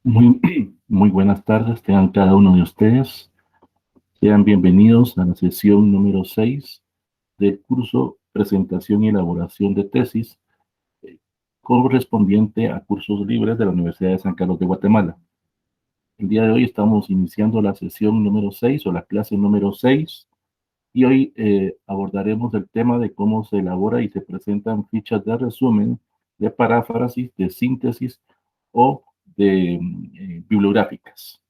Muy, muy buenas tardes, tengan cada uno de ustedes. Sean bienvenidos a la sesión número 6 del curso Presentación y Elaboración de Tesis, correspondiente a cursos libres de la Universidad de San Carlos de Guatemala. El día de hoy estamos iniciando la sesión número 6 o la clase número 6 y hoy abordaremos el tema de cómo se elabora y se presentan fichas de resumen, de paráfrasis, de síntesis o de bibliográficas.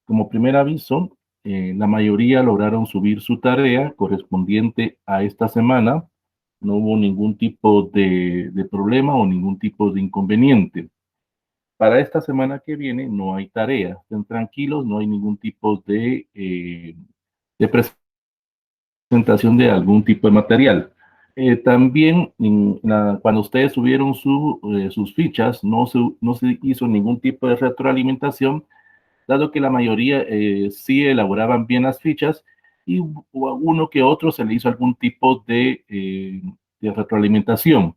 Como primer aviso, la mayoría lograron subir su tarea correspondiente a esta semana. No hubo ningún tipo de problema o ningún tipo de inconveniente. Para esta semana que viene no hay tarea. Estén tranquilos, no hay ningún tipo de presentación de algún tipo de material. También cuando ustedes subieron sus fichas, no se hizo ningún tipo de retroalimentación, dado que la mayoría sí elaboraban bien las fichas y a uno que otro se le hizo algún tipo de retroalimentación.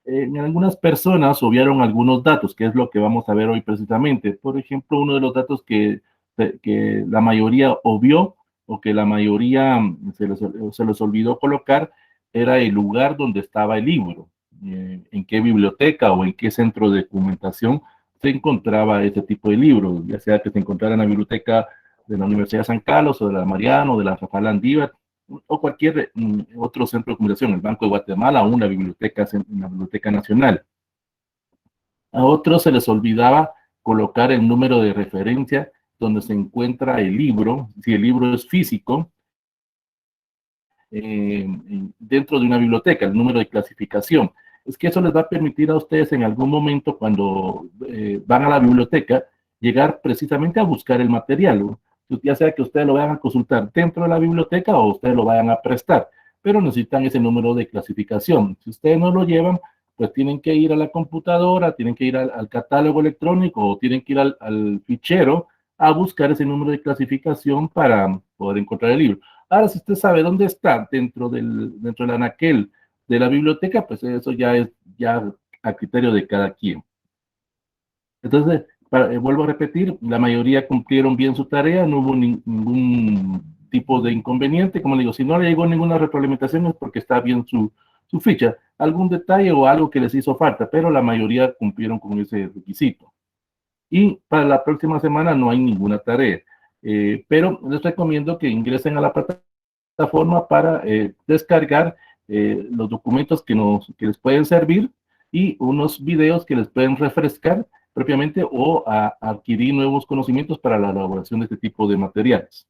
En algunas personas obviaron algunos datos, que es lo que vamos a ver hoy precisamente. Por ejemplo, uno de los datos que la mayoría obvió o que la mayoría se les olvidó colocar era el lugar donde estaba el libro, en qué biblioteca o en qué centro de documentación se encontraba este tipo de libro, ya sea que se encontrara en la biblioteca de la Universidad de San Carlos o de la Mariano o de la Rafael Landívar o cualquier otro centro de documentación, el Banco de Guatemala o una biblioteca nacional. A otros se les olvidaba colocar el número de referencia donde se encuentra el libro, si el libro es físico, dentro de una biblioteca, el número de clasificación. Es que eso les va a permitir a ustedes en algún momento cuando van a la biblioteca llegar precisamente a buscar el material, ya sea que ustedes lo vayan a consultar dentro de la biblioteca o ustedes lo vayan a prestar, pero necesitan ese número de clasificación. Si ustedes no lo llevan, pues tienen que ir a la computadora, tienen que ir al catálogo electrónico o tienen que ir al fichero a buscar ese número de clasificación para poder encontrar el libro. Ahora, si usted sabe dónde está dentro del anaquel de la biblioteca, pues eso ya es a criterio de cada quien. Entonces, vuelvo a repetir, la mayoría cumplieron bien su tarea, no hubo ningún tipo de inconveniente. Como le digo, si no le llegó ninguna retroalimentación es porque está bien su ficha. Algún detalle o algo que les hizo falta, pero la mayoría cumplieron con ese requisito. Y para la próxima semana no hay ninguna tarea. Pero les recomiendo que ingresen a la plataforma para descargar los documentos que les pueden servir y unos videos que les pueden refrescar propiamente o a adquirir nuevos conocimientos para la elaboración de este tipo de materiales.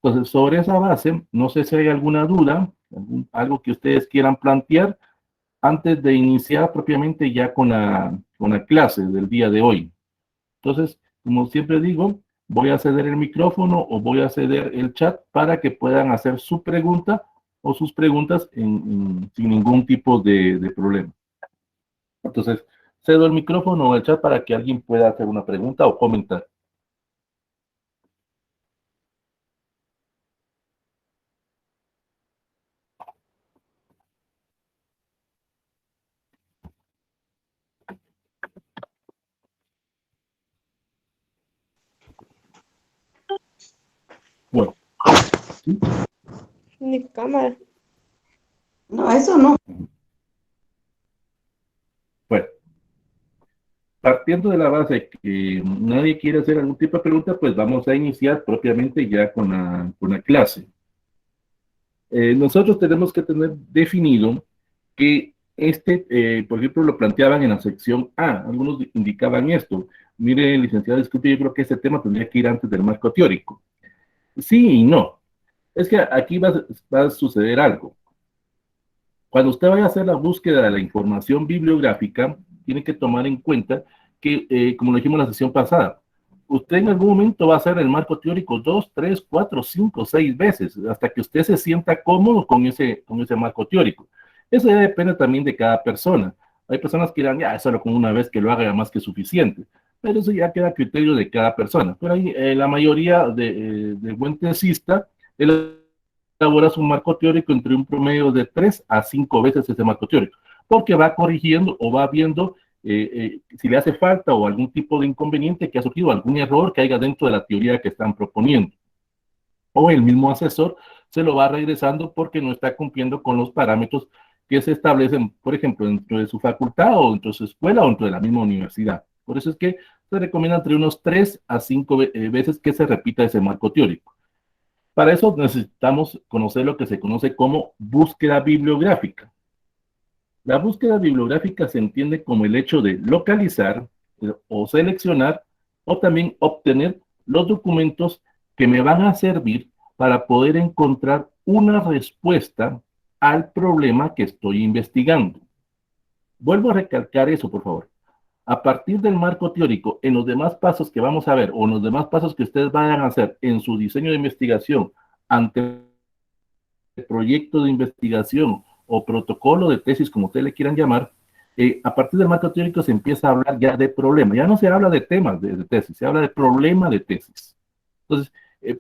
Entonces, sobre esa base, no sé si hay alguna duda, algo que ustedes quieran plantear antes de iniciar propiamente ya con la clase del día de hoy. Entonces, como siempre digo, voy a ceder el micrófono o voy a ceder el chat para que puedan hacer su pregunta o sus preguntas sin ningún tipo de problema. Entonces, cedo el micrófono o el chat para que alguien pueda hacer una pregunta o comentar. Bueno, ¿sí? Mi cámara. No, eso no. Bueno, partiendo de la base que nadie quiere hacer algún tipo de pregunta, pues vamos a iniciar propiamente ya con la clase. Nosotros tenemos que tener definido que por ejemplo, lo planteaban en la sección A. Algunos indicaban esto. Mire, licenciado, disculpe, yo creo que este tema tendría que ir antes del marco teórico. Sí y no. Es que aquí va a suceder algo. Cuando usted vaya a hacer la búsqueda de la información bibliográfica, tiene que tomar en cuenta que, como lo dijimos en la sesión pasada, usted en algún momento va a hacer el marco teórico 2, 3, 4, 5, 6 veces, hasta que usted se sienta cómodo con ese marco teórico. Eso ya depende también de cada persona. Hay personas que dirán, ya, solo con una vez que lo haga ya más que suficiente. Pero eso ya queda a criterio de cada persona. Pero ahí, la mayoría de buen tesista elabora su marco teórico entre un promedio de 3 a 5 veces ese marco teórico, porque va corrigiendo o va viendo si le hace falta o algún tipo de inconveniente que ha surgido, algún error que haya dentro de la teoría que están proponiendo. O el mismo asesor se lo va regresando porque no está cumpliendo con los parámetros que se establecen, por ejemplo, dentro de su facultad o dentro de su escuela o dentro de la misma universidad. Por eso es que se recomienda entre unos 3 a 5 veces que se repita ese marco teórico. Para eso necesitamos conocer lo que se conoce como búsqueda bibliográfica. La búsqueda bibliográfica se entiende como el hecho de localizar o seleccionar o también obtener los documentos que me van a servir para poder encontrar una respuesta al problema que estoy investigando. Vuelvo a recalcar eso, por favor. A partir del marco teórico, en los demás pasos que vamos a ver o en los demás pasos que ustedes vayan a hacer en su diseño de investigación ante el proyecto de investigación o protocolo de tesis, como ustedes le quieran llamar, a partir del marco teórico se empieza a hablar ya de problema. Ya no se habla de temas de tesis, se habla de problema de tesis. Entonces,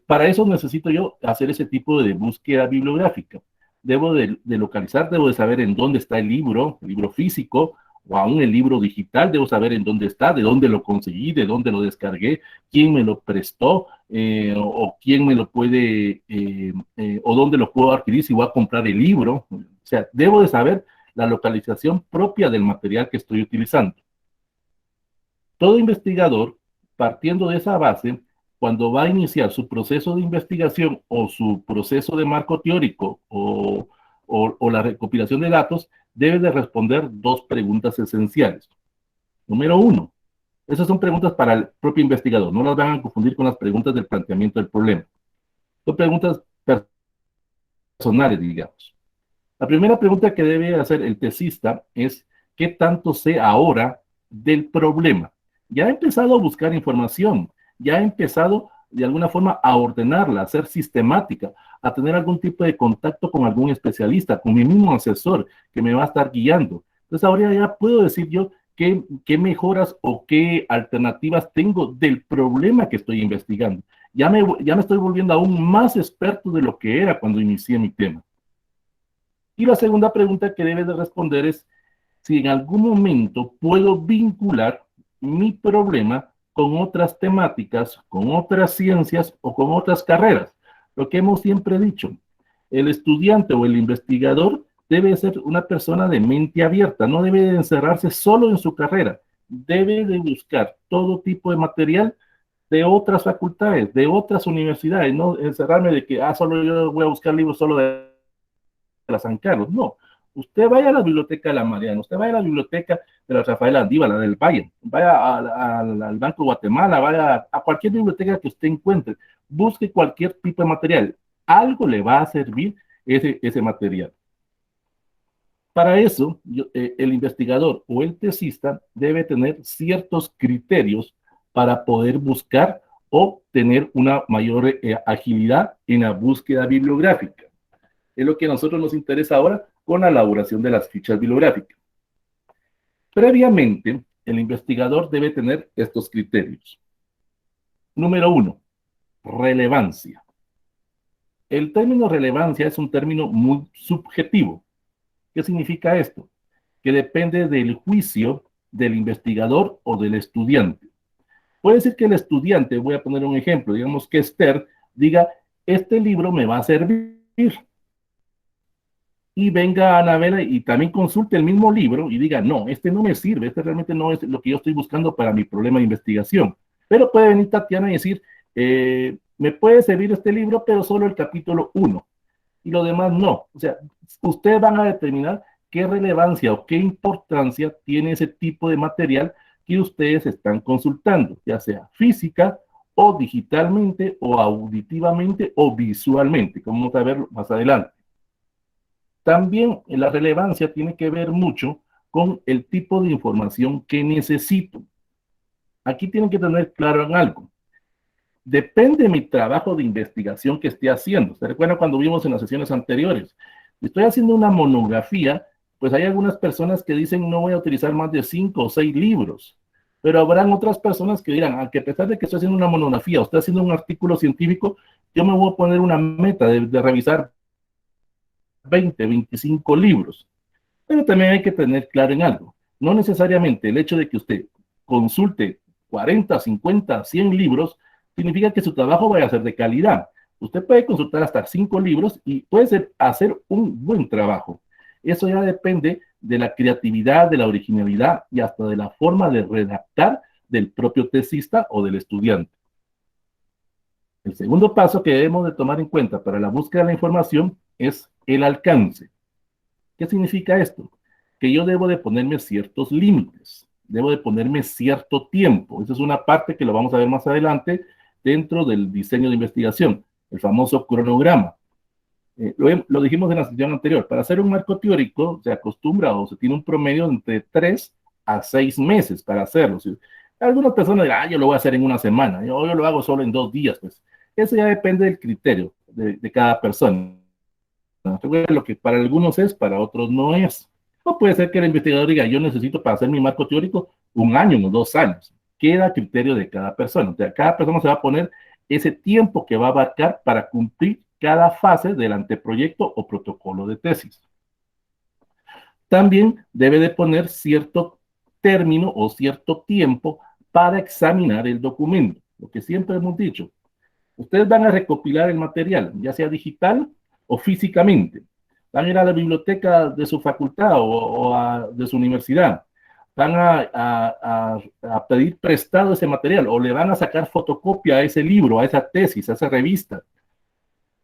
para eso necesito yo hacer ese tipo de búsqueda bibliográfica. Debo de localizar, debo de saber en dónde está el libro físico, o aún el libro digital, debo saber en dónde está, de dónde lo conseguí, de dónde lo descargué, quién me lo prestó, o quién me lo puede, o dónde lo puedo adquirir si voy a comprar el libro. O sea, debo de saber la localización propia del material que estoy utilizando. Todo investigador, partiendo de esa base, cuando va a iniciar su proceso de investigación o su proceso de marco teórico o la recopilación de datos, debe de responder 2 preguntas esenciales. Número 1, esas son preguntas para el propio investigador, no las van a confundir con las preguntas del planteamiento del problema. Son preguntas personales, digamos. La primera pregunta que debe hacer el tesista es: ¿qué tanto sé ahora del problema? Ya he empezado a buscar información, ya he empezado de alguna forma a ordenarla, a ser sistemática, a tener algún tipo de contacto con algún especialista, con mi mismo asesor que me va a estar guiando. Entonces ahora ya puedo decir yo qué mejoras o qué alternativas tengo del problema que estoy investigando. Ya me estoy volviendo aún más experto de lo que era cuando inicié mi tema. Y la segunda pregunta que debes de responder es si en algún momento puedo vincular mi problema con otras temáticas, con otras ciencias o con otras carreras. Lo que hemos siempre dicho, el estudiante o el investigador debe ser una persona de mente abierta, no debe de encerrarse solo en su carrera, debe de buscar todo tipo de material de otras facultades, de otras universidades, no encerrarme de que solo yo voy a buscar libros solo de la San Carlos, no. Usted vaya a la biblioteca de la Mariana, usted vaya a la biblioteca de la Rafael Andívar, la del Valle, vaya al Banco de Guatemala, vaya a cualquier biblioteca que usted encuentre, busque cualquier tipo de material, algo le va a servir ese material. Para eso, el investigador o el tesista debe tener ciertos criterios para poder buscar o tener una mayor agilidad en la búsqueda bibliográfica. Es lo que a nosotros nos interesa ahora con la elaboración de las fichas bibliográficas. Previamente, el investigador debe tener estos criterios. Número 1, relevancia. El término relevancia es un término muy subjetivo. ¿Qué significa esto? Que depende del juicio del investigador o del estudiante. Puede ser que el estudiante, voy a poner un ejemplo, digamos que Esther diga, este libro me va a servir. Y venga Anabela y también consulte el mismo libro y diga, no, este no me sirve, este realmente no es lo que yo estoy buscando para mi problema de investigación. Pero puede venir Tatiana y decir, me puede servir este libro, pero solo el capítulo 1, y lo demás no. O sea, ustedes van a determinar qué relevancia o qué importancia tiene ese tipo de material que ustedes están consultando, ya sea física o digitalmente o auditivamente o visualmente, como vamos a ver más adelante. También la relevancia tiene que ver mucho con el tipo de información que necesito. Aquí tienen que tener claro en algo. Depende de mi trabajo de investigación que esté haciendo. ¿Se recuerdan cuando vimos en las sesiones anteriores? Si estoy haciendo una monografía, pues hay algunas personas que dicen no voy a utilizar más de 5 o 6 libros. Pero habrán otras personas que dirán, aunque a pesar de que estoy haciendo una monografía o estoy haciendo un artículo científico, yo me voy a poner una meta de revisar 20, 25 libros. Pero también hay que tener claro en algo. No necesariamente el hecho de que usted consulte 40, 50, 100 libros significa que su trabajo vaya a ser de calidad. Usted puede consultar hasta 5 libros y puede hacer un buen trabajo. Eso ya depende de la creatividad, de la originalidad y hasta de la forma de redactar del propio tesista o del estudiante. El segundo paso que debemos de tomar en cuenta para la búsqueda de la información es el alcance. ¿Qué significa esto? Que yo debo de ponerme ciertos límites, debo de ponerme cierto tiempo. Esa es una parte que lo vamos a ver más adelante dentro del diseño de investigación, el famoso cronograma. Lo dijimos en la sesión anterior, para hacer un marco teórico se acostumbra o se tiene un promedio entre 3 a 6 meses para hacerlo. Si algunas personas dirán, yo lo voy a hacer en una semana, yo lo hago solo en 2 días, pues eso ya depende del criterio de cada persona. Lo que para algunos es, para otros no es. O puede ser que el investigador diga, yo necesito para hacer mi marco teórico 1 año o 2 años. Queda a criterio de cada persona. O sea, cada persona se va a poner ese tiempo que va a abarcar para cumplir cada fase del anteproyecto o protocolo de tesis. También debe de poner cierto término o cierto tiempo para examinar el documento. Lo que siempre hemos dicho, ustedes van a recopilar el material, ya sea digital o físicamente. Van a ir a la biblioteca de su facultad de su universidad. Van a pedir prestado ese material o le van a sacar fotocopia a ese libro, a esa tesis, a esa revista.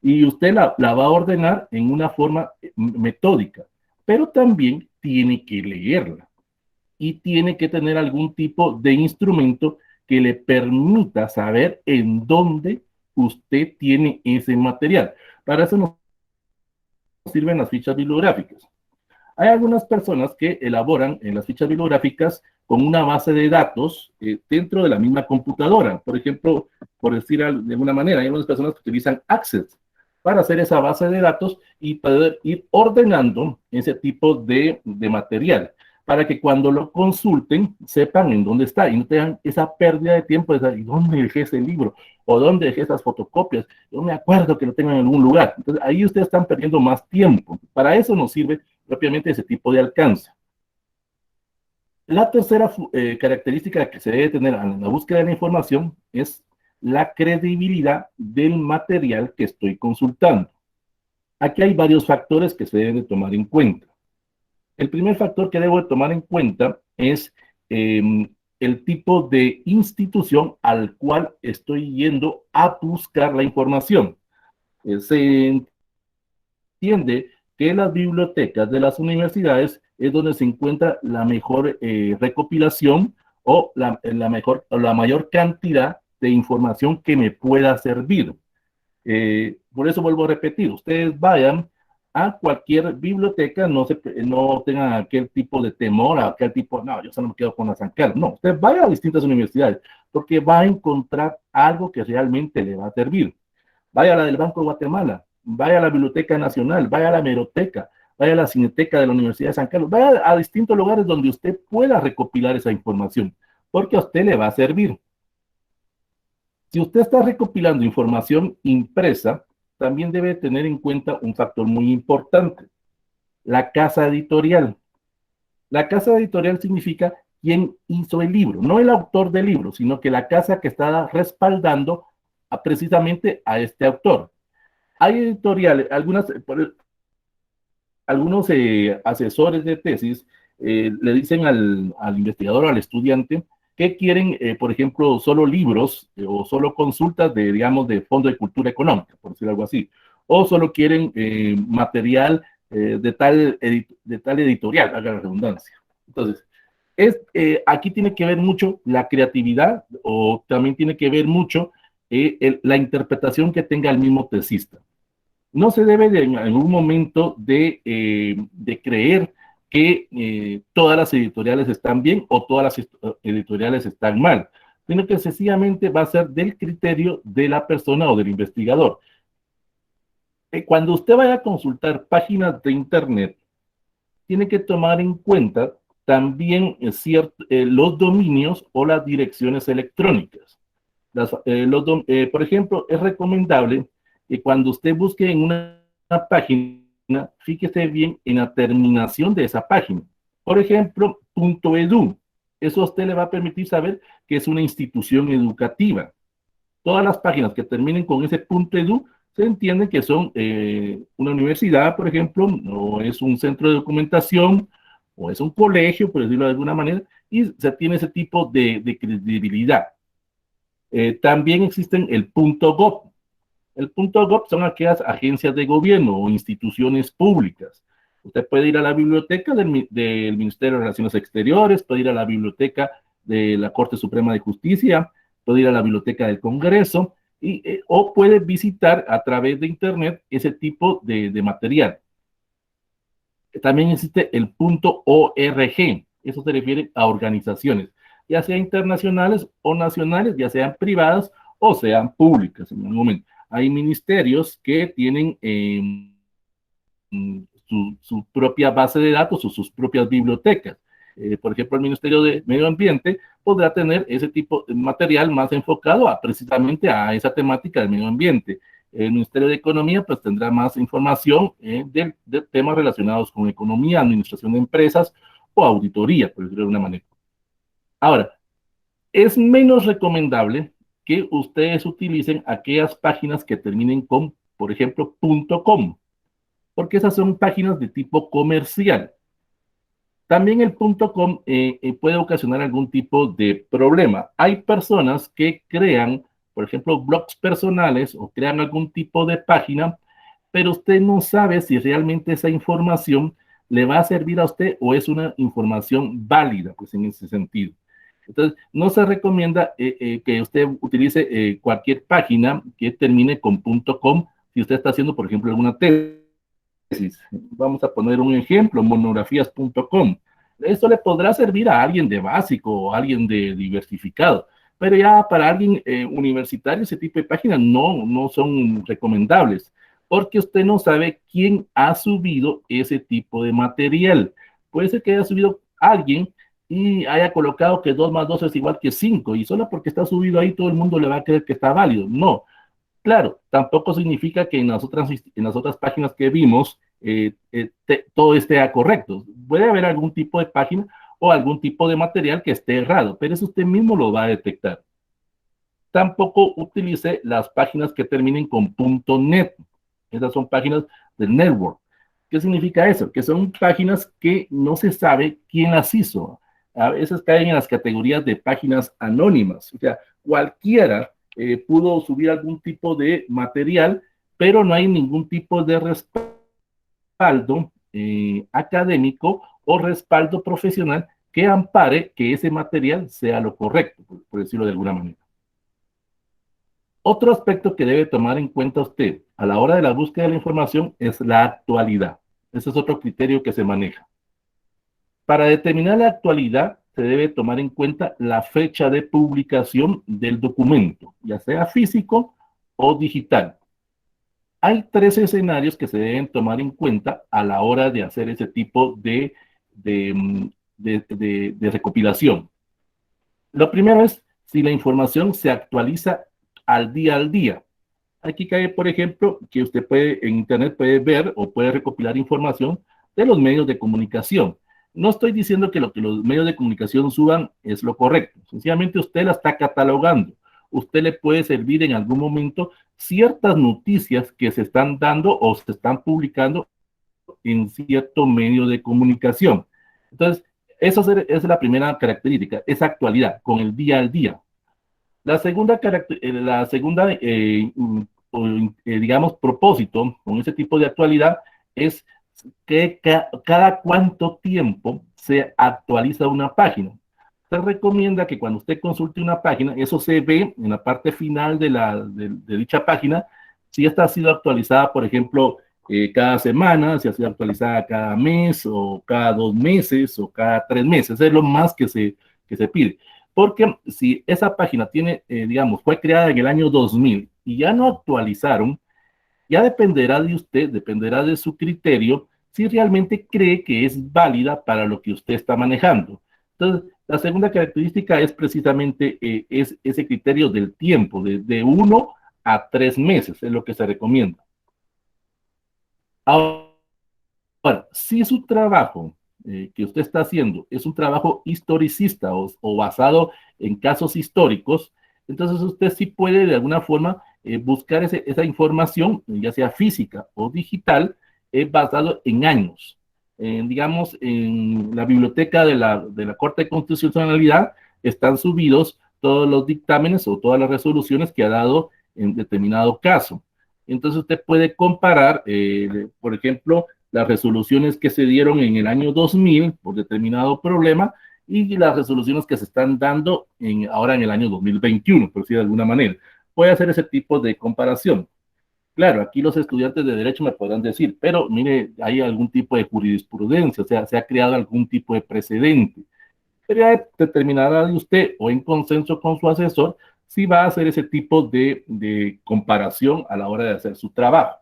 Y usted la va a ordenar en una forma metódica, pero también tiene que leerla y tiene que tener algún tipo de instrumento que le permita saber en dónde usted tiene ese material. Para eso nos sirven las fichas bibliográficas. Hay algunas personas que elaboran en las fichas bibliográficas con una base de datos dentro de la misma computadora. Por ejemplo, por decir de alguna manera, hay algunas personas que utilizan Access para hacer esa base de datos y poder ir ordenando ese tipo de material, para que cuando lo consulten sepan en dónde está y no tengan esa pérdida de tiempo de saber, ¿y dónde dejé ese libro? ¿O dónde dejé esas fotocopias? Yo me acuerdo que lo tengo en algún lugar. Entonces, ahí ustedes están perdiendo más tiempo. Para eso nos sirve propiamente ese tipo de alcance. La tercera característica que se debe tener en la búsqueda de la información es la credibilidad del material que estoy consultando. Aquí hay varios factores que se deben de tomar en cuenta. El primer factor que debo de tomar en cuenta es el tipo de institución al cual estoy yendo a buscar la información. Se entiende que las bibliotecas de las universidades es donde se encuentra la mejor recopilación o la mayor cantidad de información que me pueda servir. Por eso vuelvo a repetir, ustedes vayan a cualquier biblioteca, no tengan aquel tipo de temor, aquel tipo, no, yo solo me quedo con la San Carlos. No, usted vaya a distintas universidades, porque va a encontrar algo que realmente le va a servir. Vaya a la del Banco de Guatemala, vaya a la Biblioteca Nacional, vaya a la Hemeroteca, vaya a la Cineteca de la Universidad de San Carlos, vaya a distintos lugares donde usted pueda recopilar esa información, porque a usted le va a servir. Si usted está recopilando información impresa, también debe tener en cuenta un factor muy importante, la casa editorial. La casa editorial significa quién hizo el libro, no el autor del libro, sino que la casa que está respaldando precisamente a este autor. Hay editoriales, algunos asesores de tesis le dicen al investigador o al estudiante que quieren, por ejemplo, solo libros o solo consultas de, digamos, de Fondo de Cultura Económica, por decir algo así, o solo quieren material de tal editorial, haga la redundancia. Entonces, aquí tiene que ver mucho la creatividad o también tiene que ver mucho la interpretación que tenga el mismo tesista. No se debe en algún momento de creer que todas las editoriales están bien o todas las editoriales están mal, sino que sencillamente va a ser del criterio de la persona o del investigador. Cuando usted vaya a consultar páginas de internet, tiene que tomar en cuenta también los dominios o las direcciones electrónicas. Por ejemplo, es recomendable que cuando usted busque en una página, fíjese bien en la terminación de esa página. Por ejemplo, .edu. Eso a usted le va a permitir saber que es una institución educativa. Todas las páginas que terminen con ese .edu se entiende que son una universidad, por ejemplo, o es un centro de documentación, o es un colegio, por decirlo de alguna manera, y se tiene ese tipo de credibilidad. También existen el .gov. El .gov son aquellas agencias de gobierno o instituciones públicas. Usted puede ir a la biblioteca del Ministerio de Relaciones Exteriores, puede ir a la biblioteca de la Corte Suprema de Justicia, puede ir a la biblioteca del Congreso, o puede visitar a través de Internet ese tipo de material. También existe el .org. Eso se refiere a organizaciones, ya sean internacionales o nacionales, ya sean privadas o sean públicas en algún momento. Hay ministerios que tienen su propia base de datos o sus propias bibliotecas. Por ejemplo, el Ministerio de Medio Ambiente podrá tener ese tipo de material más enfocado precisamente a esa temática del medio ambiente. El Ministerio de Economía pues tendrá más información de temas relacionados con economía, administración de empresas o auditoría, por decirlo de una manera. Ahora, es menos recomendable que ustedes utilicen aquellas páginas que terminen con, por ejemplo, .com, porque esas son páginas de tipo comercial. También el .com puede ocasionar algún tipo de problema. Hay personas que crean, por ejemplo, blogs personales o crean algún tipo de página, pero usted no sabe si realmente esa información le va a servir a usted o es una información válida, pues en ese sentido. Entonces, no se recomienda que usted utilice cualquier página que termine con .com si usted está haciendo, por ejemplo, alguna tesis. Vamos a poner un ejemplo, monografías.com. Esto le podrá servir a alguien de básico o a alguien de diversificado, pero ya para alguien universitario ese tipo de páginas no son recomendables, porque usted no sabe quién ha subido ese tipo de material. Puede ser que haya subido alguien y haya colocado que 2 más 2 es igual que 5, y solo porque está subido ahí todo el mundo le va a creer que está válido. No. Claro, tampoco significa que en las otras páginas que vimos todo esté correcto. Puede haber algún tipo de página o algún tipo de material que esté errado, pero eso usted mismo lo va a detectar. Tampoco utilice las páginas que terminen con .net. Esas son páginas del network. ¿Qué significa eso? Que son páginas que no se sabe quién las hizo. A veces caen en las categorías de páginas anónimas. O sea, cualquiera pudo subir algún tipo de material, pero no hay ningún tipo de respaldo académico o respaldo profesional que ampare que ese material sea lo correcto, por decirlo de alguna manera. Otro aspecto que debe tomar en cuenta usted a la hora de la búsqueda de la información es la actualidad. Ese es otro criterio que se maneja. Para determinar la actualidad, se debe tomar en cuenta la fecha de publicación del documento, ya sea físico o digital. Hay 3 escenarios que se deben tomar en cuenta a la hora de hacer ese tipo de recopilación. Lo primero es si la información se actualiza al día. Aquí cae, por ejemplo, que usted en Internet puede ver o puede recopilar información de los medios de comunicación. No estoy diciendo que lo que los medios de comunicación suban es lo correcto. Sencillamente usted la está catalogando. Usted le puede servir en algún momento ciertas noticias que se están dando o se están publicando en cierto medio de comunicación. Entonces, esa es la primera característica, esa actualidad, con el día al día. La segunda, digamos, propósito con ese tipo de actualidad es que cada cuánto tiempo se actualiza una página. Se recomienda que cuando usted consulte una página, eso se ve en la parte final de dicha página, si esta ha sido actualizada, por ejemplo, cada semana, si ha sido actualizada cada mes, o cada 2 meses, o cada 3 meses. Es lo más que se pide. Porque si esa página tiene, digamos, fue creada en el año 2000 y ya no actualizaron, ya dependerá de usted, dependerá de su criterio, si realmente cree que es válida para lo que usted está manejando. Entonces, la segunda característica es precisamente es ese criterio del tiempo, de 1 a 3 meses, es lo que se recomienda. Ahora, si su trabajo que usted está haciendo es un trabajo historicista o basado en casos históricos, entonces usted sí puede de alguna forma buscar esa información, ya sea física o digital, basado en años. Digamos, en la biblioteca de la Corte de Constitucionalidad están subidos todos los dictámenes o todas las resoluciones que ha dado en determinado caso. Entonces usted puede comparar, por ejemplo, las resoluciones que se dieron en el año 2000 por determinado problema y las resoluciones que se están dando ahora en el año 2021, por decir de alguna manera. Puede hacer ese tipo de comparación. Claro, aquí los estudiantes de Derecho me podrán decir, pero mire, hay algún tipo de jurisprudencia, o sea, se ha creado algún tipo de precedente. Pero ya determinará de usted o en consenso con su asesor si va a hacer ese tipo de comparación a la hora de hacer su trabajo.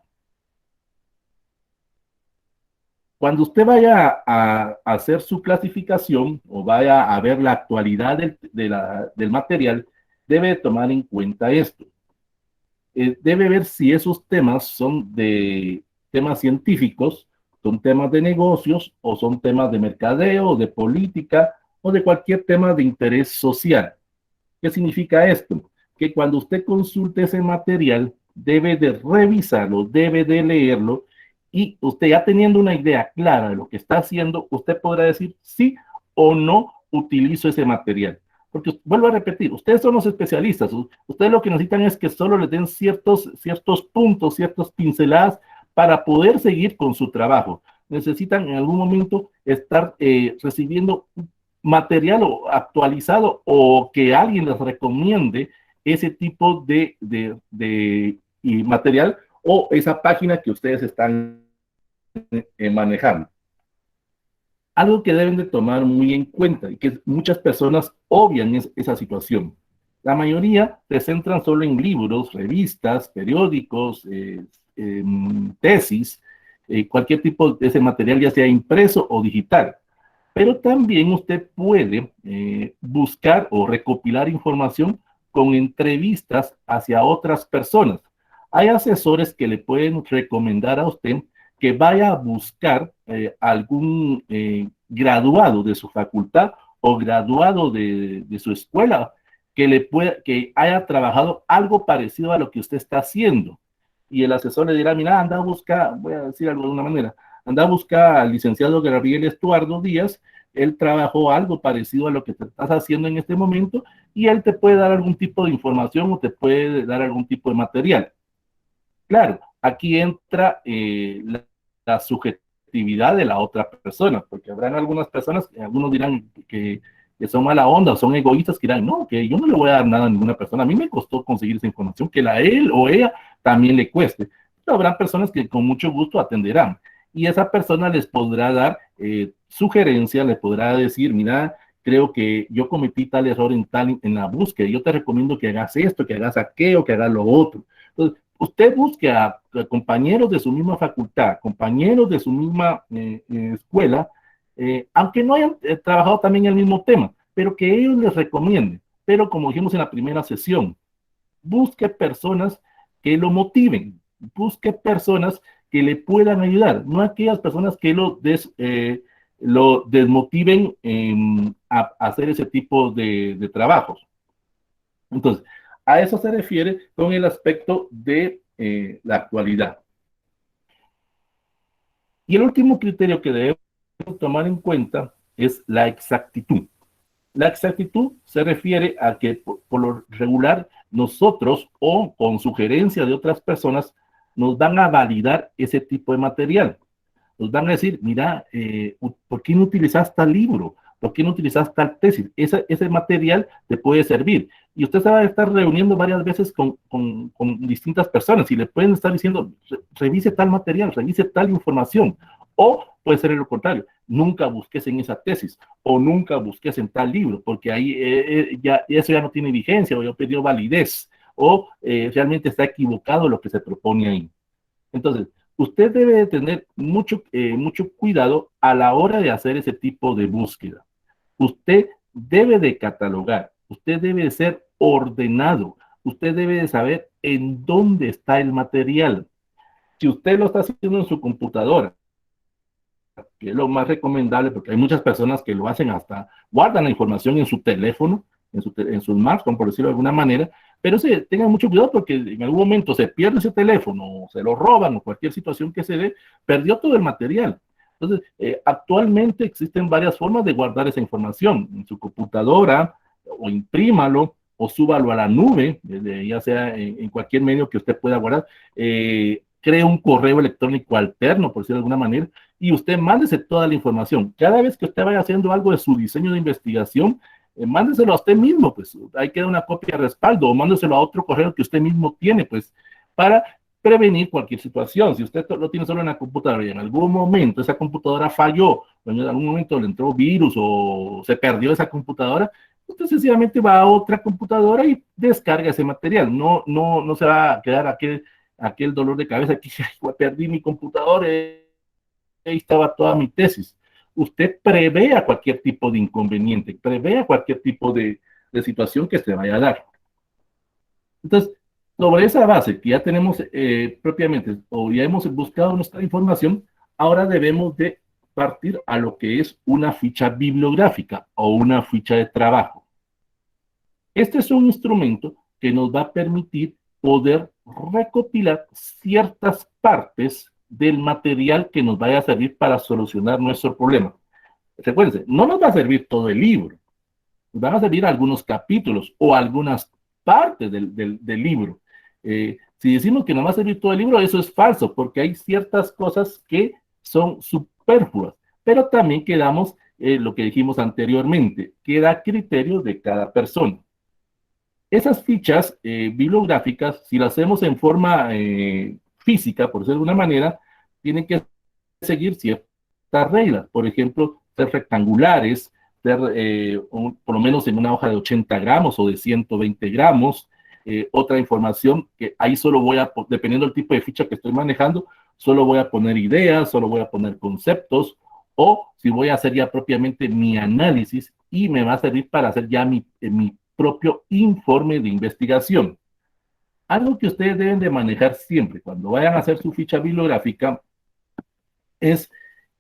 Cuando usted vaya a hacer su clasificación o vaya a ver la actualidad del material, debe tomar en cuenta esto. Debe ver si esos temas son de temas científicos, son temas de negocios o son temas de mercadeo, de política o de cualquier tema de interés social. ¿Qué significa esto? Que cuando usted consulte ese material, debe de revisarlo, debe de leerlo, y usted ya teniendo una idea clara de lo que está haciendo, usted podrá decir sí o no utilizo ese material. Porque vuelvo a repetir, ustedes son los especialistas, ustedes lo que necesitan es que solo les den ciertos puntos, ciertas pinceladas para poder seguir con su trabajo. Necesitan en algún momento estar recibiendo material actualizado o que alguien les recomiende ese tipo de material o esa página que ustedes están manejando. Algo que deben de tomar muy en cuenta y que muchas personas obvian es esa situación. La mayoría se centran solo en libros, revistas, periódicos, tesis, cualquier tipo de ese material, ya sea impreso o digital. Pero también usted puede buscar o recopilar información con entrevistas hacia otras personas. Hay asesores que le pueden recomendar a usted que vaya a buscar algún graduado de su facultad o graduado de su escuela que haya trabajado algo parecido a lo que usted está haciendo. Y el asesor le dirá, mira, anda a buscar, voy a decir algo de alguna manera, anda a buscar al licenciado Gabriel Estuardo Díaz, él trabajó algo parecido a lo que te estás haciendo en este momento y él te puede dar algún tipo de información o te puede dar algún tipo de material. Claro, aquí entra la subjetividad de la otra persona, porque habrán algunas personas, algunos dirán que son mala onda o son egoístas, que dirán, no, que yo no le voy a dar nada a ninguna persona, a mí me costó conseguir esa información, que a él o ella también le cueste. Pero habrán personas que con mucho gusto atenderán y esa persona les podrá dar sugerencia, le podrá decir, mira, creo que yo cometí tal error en la búsqueda, yo te recomiendo que hagas esto, que hagas aquello, que hagas lo otro. Entonces, usted busque a compañeros de su misma facultad, compañeros de su misma escuela, aunque no hayan trabajado también el mismo tema, pero que ellos les recomienden. Pero como dijimos en la primera sesión, busque personas que lo motiven, busque personas que le puedan ayudar, no aquellas personas que lo desmotiven a hacer ese tipo de trabajos. Entonces, a eso se refiere con el aspecto de la actualidad. Y el último criterio que debemos tomar en cuenta es la exactitud. La exactitud se refiere a que por lo regular nosotros o con sugerencia de otras personas nos van a validar ese tipo de material. Nos van a decir, mira, ¿por qué no utilizas tal libro? ¿Por qué no utilizas tal tesis? Ese material te puede servir. Y usted se va a estar reuniendo varias veces con distintas personas y le pueden estar diciendo, revise tal material, revise tal información. O puede ser lo contrario, nunca busques en esa tesis o nunca busques en tal libro, porque ahí eso ya no tiene vigencia o ya perdió validez o realmente está equivocado lo que se propone ahí. Entonces, usted debe de tener mucho cuidado a la hora de hacer ese tipo de búsqueda. Usted debe de catalogar, usted debe de ser ordenado, usted debe de saber en dónde está el material. Si usted lo está haciendo en su computadora, que es lo más recomendable, porque hay muchas personas que lo hacen hasta, guardan la información en su teléfono, en su smartphone, por decirlo de alguna manera, pero sí, tengan mucho cuidado porque en algún momento se pierde ese teléfono, o se lo roban, o cualquier situación que se dé, perdió todo el material. Entonces, actualmente existen varias formas de guardar esa información en su computadora, o imprímalo, o súbalo a la nube, ya sea en cualquier medio que usted pueda guardar. Cree un correo electrónico alterno, por decirlo de alguna manera, y usted mándese toda la información. Cada vez que usted vaya haciendo algo de su diseño de investigación, mándeselo a usted mismo, pues ahí queda una copia de respaldo, o mándeselo a otro correo que usted mismo tiene, pues, para prevenir cualquier situación. Si usted lo tiene solo en la computadora y en algún momento esa computadora falló, o en algún momento le entró virus o se perdió esa computadora, usted sencillamente va a otra computadora y descarga ese material. No se va a quedar aquel dolor de cabeza que perdí mi computadora, ahí estaba toda mi tesis. Usted prevea cualquier tipo de inconveniente, prevea cualquier tipo de situación que se vaya a dar. Entonces, sobre esa base que ya tenemos propiamente, o ya hemos buscado nuestra información, ahora debemos de partir a lo que es una ficha bibliográfica o una ficha de trabajo. Este es un instrumento que nos va a permitir poder recopilar ciertas partes del material que nos vaya a servir para solucionar nuestro problema. Recuérdense, no nos va a servir todo el libro, nos van a servir algunos capítulos o algunas partes del libro. Si decimos que nos va a servir todo el libro, eso es falso, porque hay ciertas cosas que son superfluas, pero también quedamos lo que dijimos anteriormente, queda a criterio de cada persona. Esas fichas bibliográficas, si las hacemos en forma física, por decirlo de alguna manera, tienen que seguir ciertas reglas. Por ejemplo, ser rectangulares, ser por lo menos en una hoja de 80 gramos o de 120 gramos. Otra información que ahí solo voy a, dependiendo del tipo de ficha que estoy manejando, solo voy a poner ideas, solo voy a poner conceptos, o si voy a hacer ya propiamente mi análisis y me va a servir para hacer ya mi propio informe de investigación. Algo que ustedes deben de manejar siempre cuando vayan a hacer su ficha bibliográfica es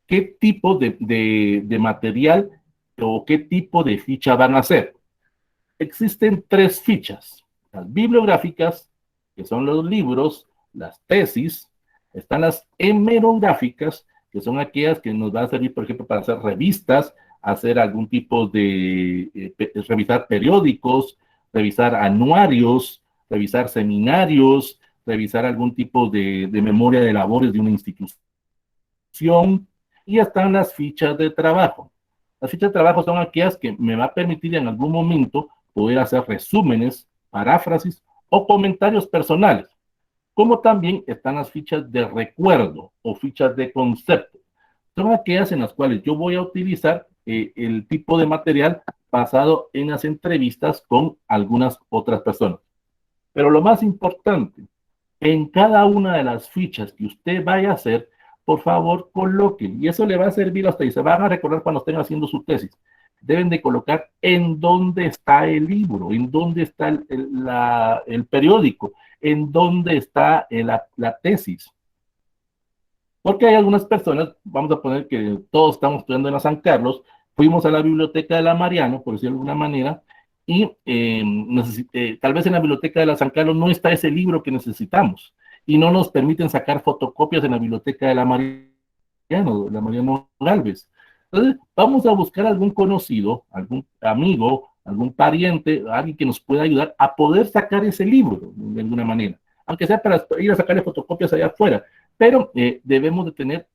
qué tipo de material o qué tipo de ficha van a hacer. Existen tres fichas: las bibliográficas, que son los libros, las tesis, están las hemerográficas, que son aquellas que nos van a servir, por ejemplo, para hacer revistas, hacer algún tipo de, revisar periódicos, revisar anuarios, revisar seminarios, revisar algún tipo de memoria de labores de una institución, y están las fichas de trabajo. Las fichas de trabajo son aquellas que me va a permitir en algún momento poder hacer resúmenes, paráfrasis o comentarios personales, como también están las fichas de recuerdo o fichas de concepto. Son aquellas en las cuales yo voy a utilizar el tipo de material basado en las entrevistas con algunas otras personas. Pero lo más importante, en cada una de las fichas que usted vaya a hacer, por favor, coloquen, y eso le va a servir hasta, y se van a recordar cuando estén haciendo su tesis, deben de colocar en dónde está el libro, en dónde está el periódico, en dónde está la tesis. Porque hay algunas personas, vamos a poner que todos estamos estudiando en la San Carlos, fuimos a la biblioteca de la Mariano, por decirlo de alguna manera, y tal vez en la biblioteca de la San Carlos no está ese libro que necesitamos, y no nos permiten sacar fotocopias en la biblioteca de la Mariano Galvez. Entonces, vamos a buscar algún conocido, algún amigo, algún pariente, alguien que nos pueda ayudar a poder sacar ese libro de alguna manera, aunque sea para ir a sacarle fotocopias allá afuera, pero debemos de tener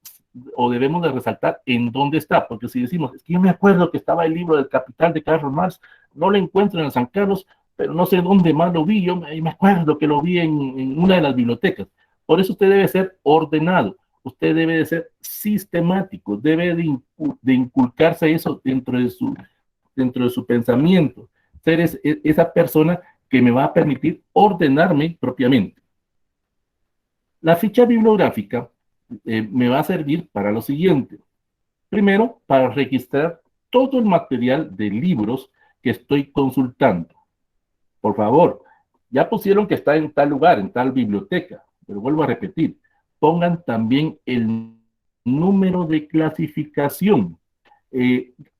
o debemos de resaltar en dónde está, porque si decimos, es que yo me acuerdo que estaba el libro del Capital de Karl Marx, no lo encuentro en el San Carlos, pero no sé dónde más lo vi, yo me acuerdo que lo vi en una de las bibliotecas. Por eso usted debe ser ordenado, usted debe de ser sistemático, debe de inculcarse eso dentro de su pensamiento, ser esa persona que me va a permitir ordenarme propiamente. La ficha bibliográfica me va a servir para lo siguiente. Primero, para registrar todo el material de libros que estoy consultando. Por favor, ya pusieron que está en tal lugar, en tal biblioteca, pero vuelvo a repetir, pongan también el número de clasificación.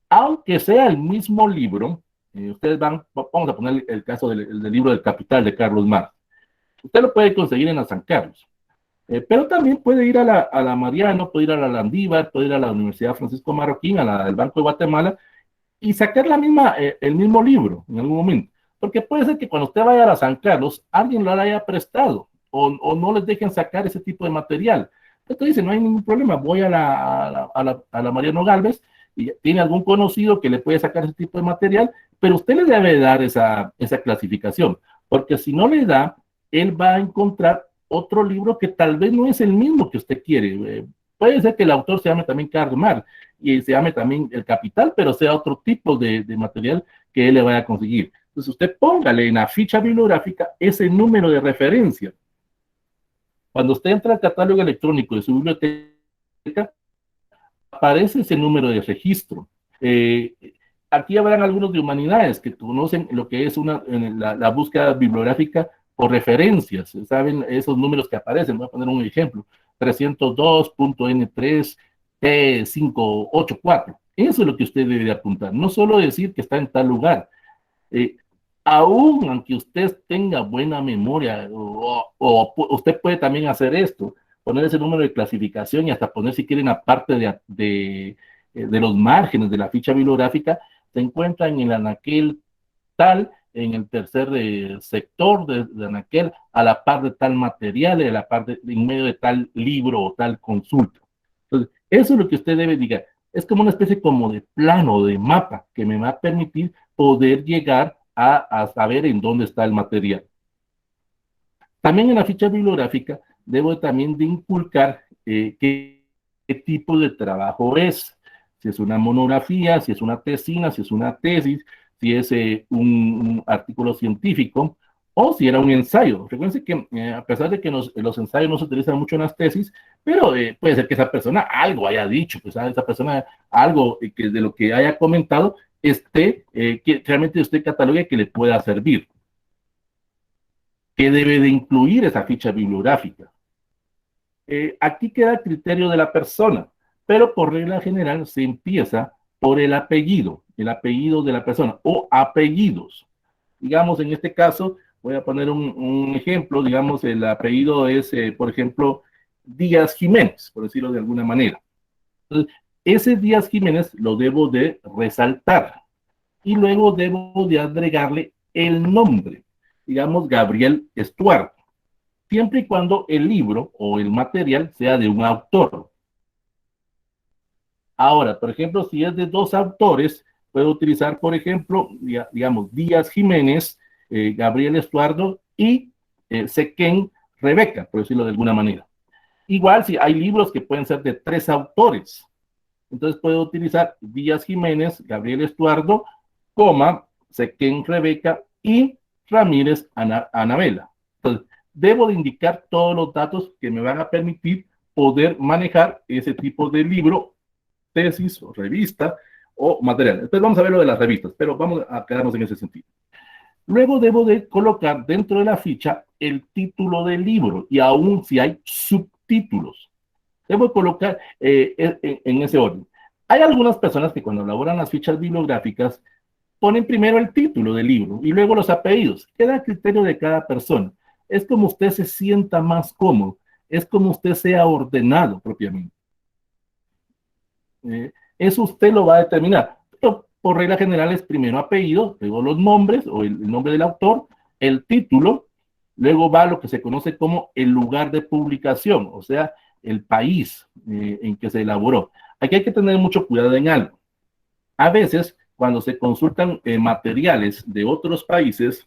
Aunque sea el mismo libro, ustedes vamos a poner el caso del libro del Capital de Carlos Marx. Usted lo puede conseguir en la San Carlos, pero también puede ir a la Mariano, puede ir a la Landívar, puede ir a la Universidad Francisco Marroquín, a la del Banco de Guatemala, y sacar el mismo libro en algún momento. Porque puede ser que cuando usted vaya a la San Carlos, alguien lo haya prestado o no les dejen sacar ese tipo de material. Entonces dice, no hay ningún problema, voy a la Mariano Galvez y tiene algún conocido que le puede sacar ese tipo de material, pero usted le debe dar esa clasificación, porque si no le da, él va a encontrar otro libro que tal vez no es el mismo que usted quiere. Puede ser que el autor se llame también Karl Marx y se llame también El Capital, pero sea otro tipo de material que él le vaya a conseguir. Entonces usted póngale en la ficha bibliográfica ese número de referencia. Cuando usted entra al catálogo electrónico de su biblioteca, aparece ese número de registro. Aquí habrán algunos de humanidades que conocen lo que es la búsqueda bibliográfica por referencias, saben esos números que aparecen. Voy a poner un ejemplo, 302.N3P584. Eso es lo que usted debe de apuntar, no solo decir que está en tal lugar. Aún aunque usted tenga buena memoria, usted puede también hacer esto, poner ese número de clasificación y hasta poner, si quieren, aparte de los márgenes de la ficha bibliográfica, se encuentra en el anaquel tal, en el tercer sector de anaquel, a la par de tal material, a la par en medio de tal libro o tal consulta. Entonces, eso es lo que usted debe diga. Es como una especie como de plano, de mapa, que me va a permitir poder llegar a saber en dónde está el material. También en la ficha bibliográfica debo también de inculcar qué tipo de trabajo es. Si es una monografía, si es una tesina, si es una tesis, si es un artículo científico o si era un ensayo. Recuerden que a pesar de que los ensayos no se utilizan mucho en las tesis, pero puede ser que esa persona algo haya dicho, pues esa persona algo que de lo que haya comentado que realmente usted catalogue que le pueda servir. ¿Qué debe de incluir esa ficha bibliográfica? Aquí queda el criterio de la persona, pero por regla general se empieza por el apellido de la persona o apellidos. Digamos, en este caso, voy a poner un ejemplo, digamos, el apellido es, por ejemplo, Díaz Jiménez, por decirlo de alguna manera. Entonces, ese Díaz Jiménez lo debo de resaltar y luego debo de agregarle el nombre, digamos, Gabriel Estuardo, siempre y cuando el libro o el material sea de un autor. Ahora, por ejemplo, si es de dos autores, puedo utilizar, por ejemplo, digamos, Díaz Jiménez, Gabriel Estuardo y Sequén Rebeca, por decirlo de alguna manera. Igual si hay libros que pueden ser de tres autores, entonces puedo utilizar Díaz Jiménez, Gabriel Estuardo, Sequén Rebeca y Ramírez Anabela. Entonces, debo de indicar todos los datos que me van a permitir poder manejar ese tipo de libro, tesis o revista o material. Entonces vamos a ver lo de las revistas, pero vamos a quedarnos en ese sentido. Luego debo de colocar dentro de la ficha el título del libro y aún si hay subtítulos. Debo colocar en ese orden. Hay algunas personas que cuando elaboran las fichas bibliográficas ponen primero el título del libro y luego los apellidos. Queda a criterio de cada persona. Es como usted se sienta más cómodo. Es como usted sea ordenado propiamente. Eso usted lo va a determinar. Pero por regla general es primero apellido, luego los nombres o el nombre del autor, el título, luego va lo que se conoce como el lugar de publicación, o sea, el país en que se elaboró. Aquí hay que tener mucho cuidado en algo. A veces, cuando se consultan materiales de otros países,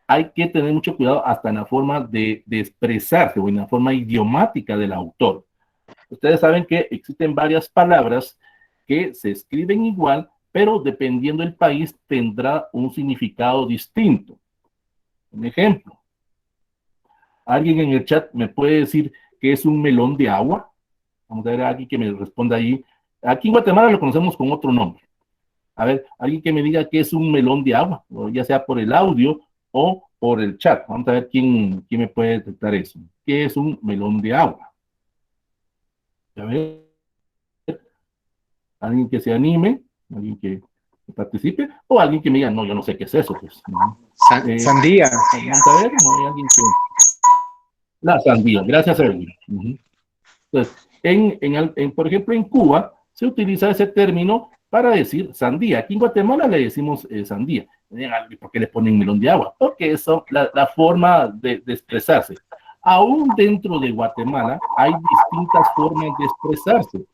hay que tener mucho cuidado hasta en la forma de expresarse o en la forma idiomática del autor. Ustedes saben que existen varias palabras que se escriben igual, pero dependiendo del país tendrá un significado distinto. Un ejemplo, alguien en el chat me puede decir que es un melón de agua. Vamos a ver a alguien que me responda ahí. Aquí en Guatemala lo conocemos con otro nombre. A ver, alguien que me diga que es un melón de agua, ya sea por el audio o por el chat. Vamos a ver quién me puede detectar eso. ¿Qué es un melón de agua? A ver. Alguien que se anime, alguien que participe, o alguien que me diga, no, yo no sé qué es eso. Pues, ¿no? Sandía. Vamos a ver, no hay alguien que... La sandía, gracias, Erwin. Entonces, por ejemplo, en Cuba se utiliza ese término para decir sandía. Aquí en Guatemala le decimos sandía. ¿Por qué le ponen melón de agua? Porque eso la forma de expresarse. Aún dentro de Guatemala hay distintas formas de expresarse.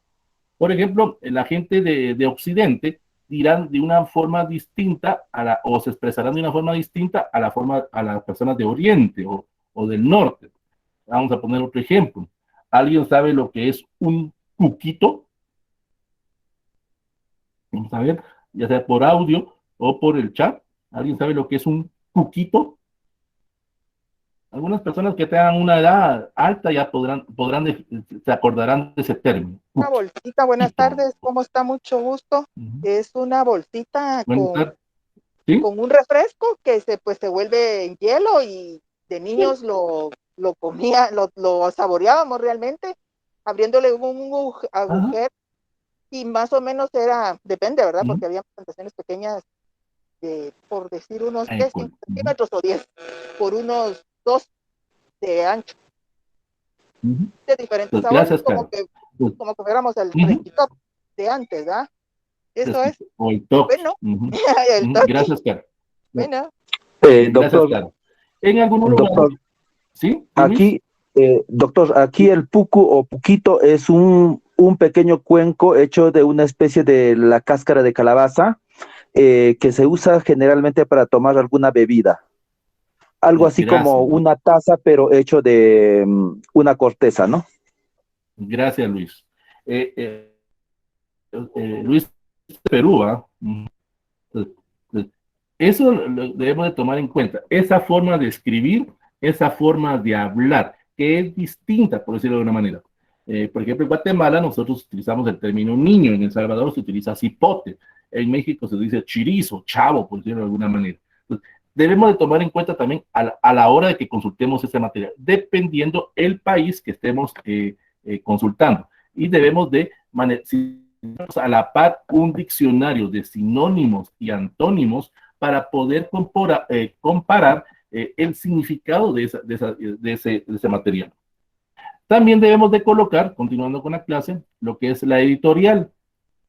Por ejemplo, la gente de Occidente dirán de una forma distinta o se expresarán de una forma distinta a las personas de Oriente o del Norte. Vamos a poner otro ejemplo. ¿Alguien sabe lo que es un cuquito? Vamos a ver, ya sea por audio o por el chat. ¿Alguien sabe lo que es un cuquito? Algunas personas que tengan una edad alta ya se acordarán de ese término. Una bolsita, buenas tardes, ¿cómo está? Mucho gusto. Es una bolsita ¿Sí? con un refresco que se vuelve en hielo y de niños lo comía, lo saboreábamos realmente, abriéndole un agujero y más o menos depende, ¿verdad? Porque había presentaciones pequeñas por decir unos 10 centímetros o 10 por unos 2 de ancho. De diferentes sabores, gracias, como que fuéramos el fresquito de antes, ¿verdad? Eso es. O el toque. Bueno, el toque. Gracias, Caro. Bueno. Doctor, Caro. En algunos lugares, ¿sí? Aquí, doctor, aquí el pucu o puquito es un pequeño cuenco hecho de una especie de la cáscara de calabaza que se usa generalmente para tomar alguna bebida. Algo así como una taza, pero hecho de una corteza, ¿no? Gracias, Luis. Luis de Perú, eso lo debemos de tomar en cuenta. Esa forma de escribir, esa forma de hablar, que es distinta, por decirlo de una manera. Por ejemplo, en Guatemala nosotros utilizamos el término niño, en El Salvador se utiliza cipote, en México se dice chirizo, chavo, por decirlo de alguna manera. Entonces, debemos de tomar en cuenta también a la hora de que consultemos ese material, dependiendo el país que estemos consultando. Y debemos de a la par un diccionario de sinónimos y antónimos para poder comparar el significado de ese material. También debemos de colocar, continuando con la clase, lo que es la editorial.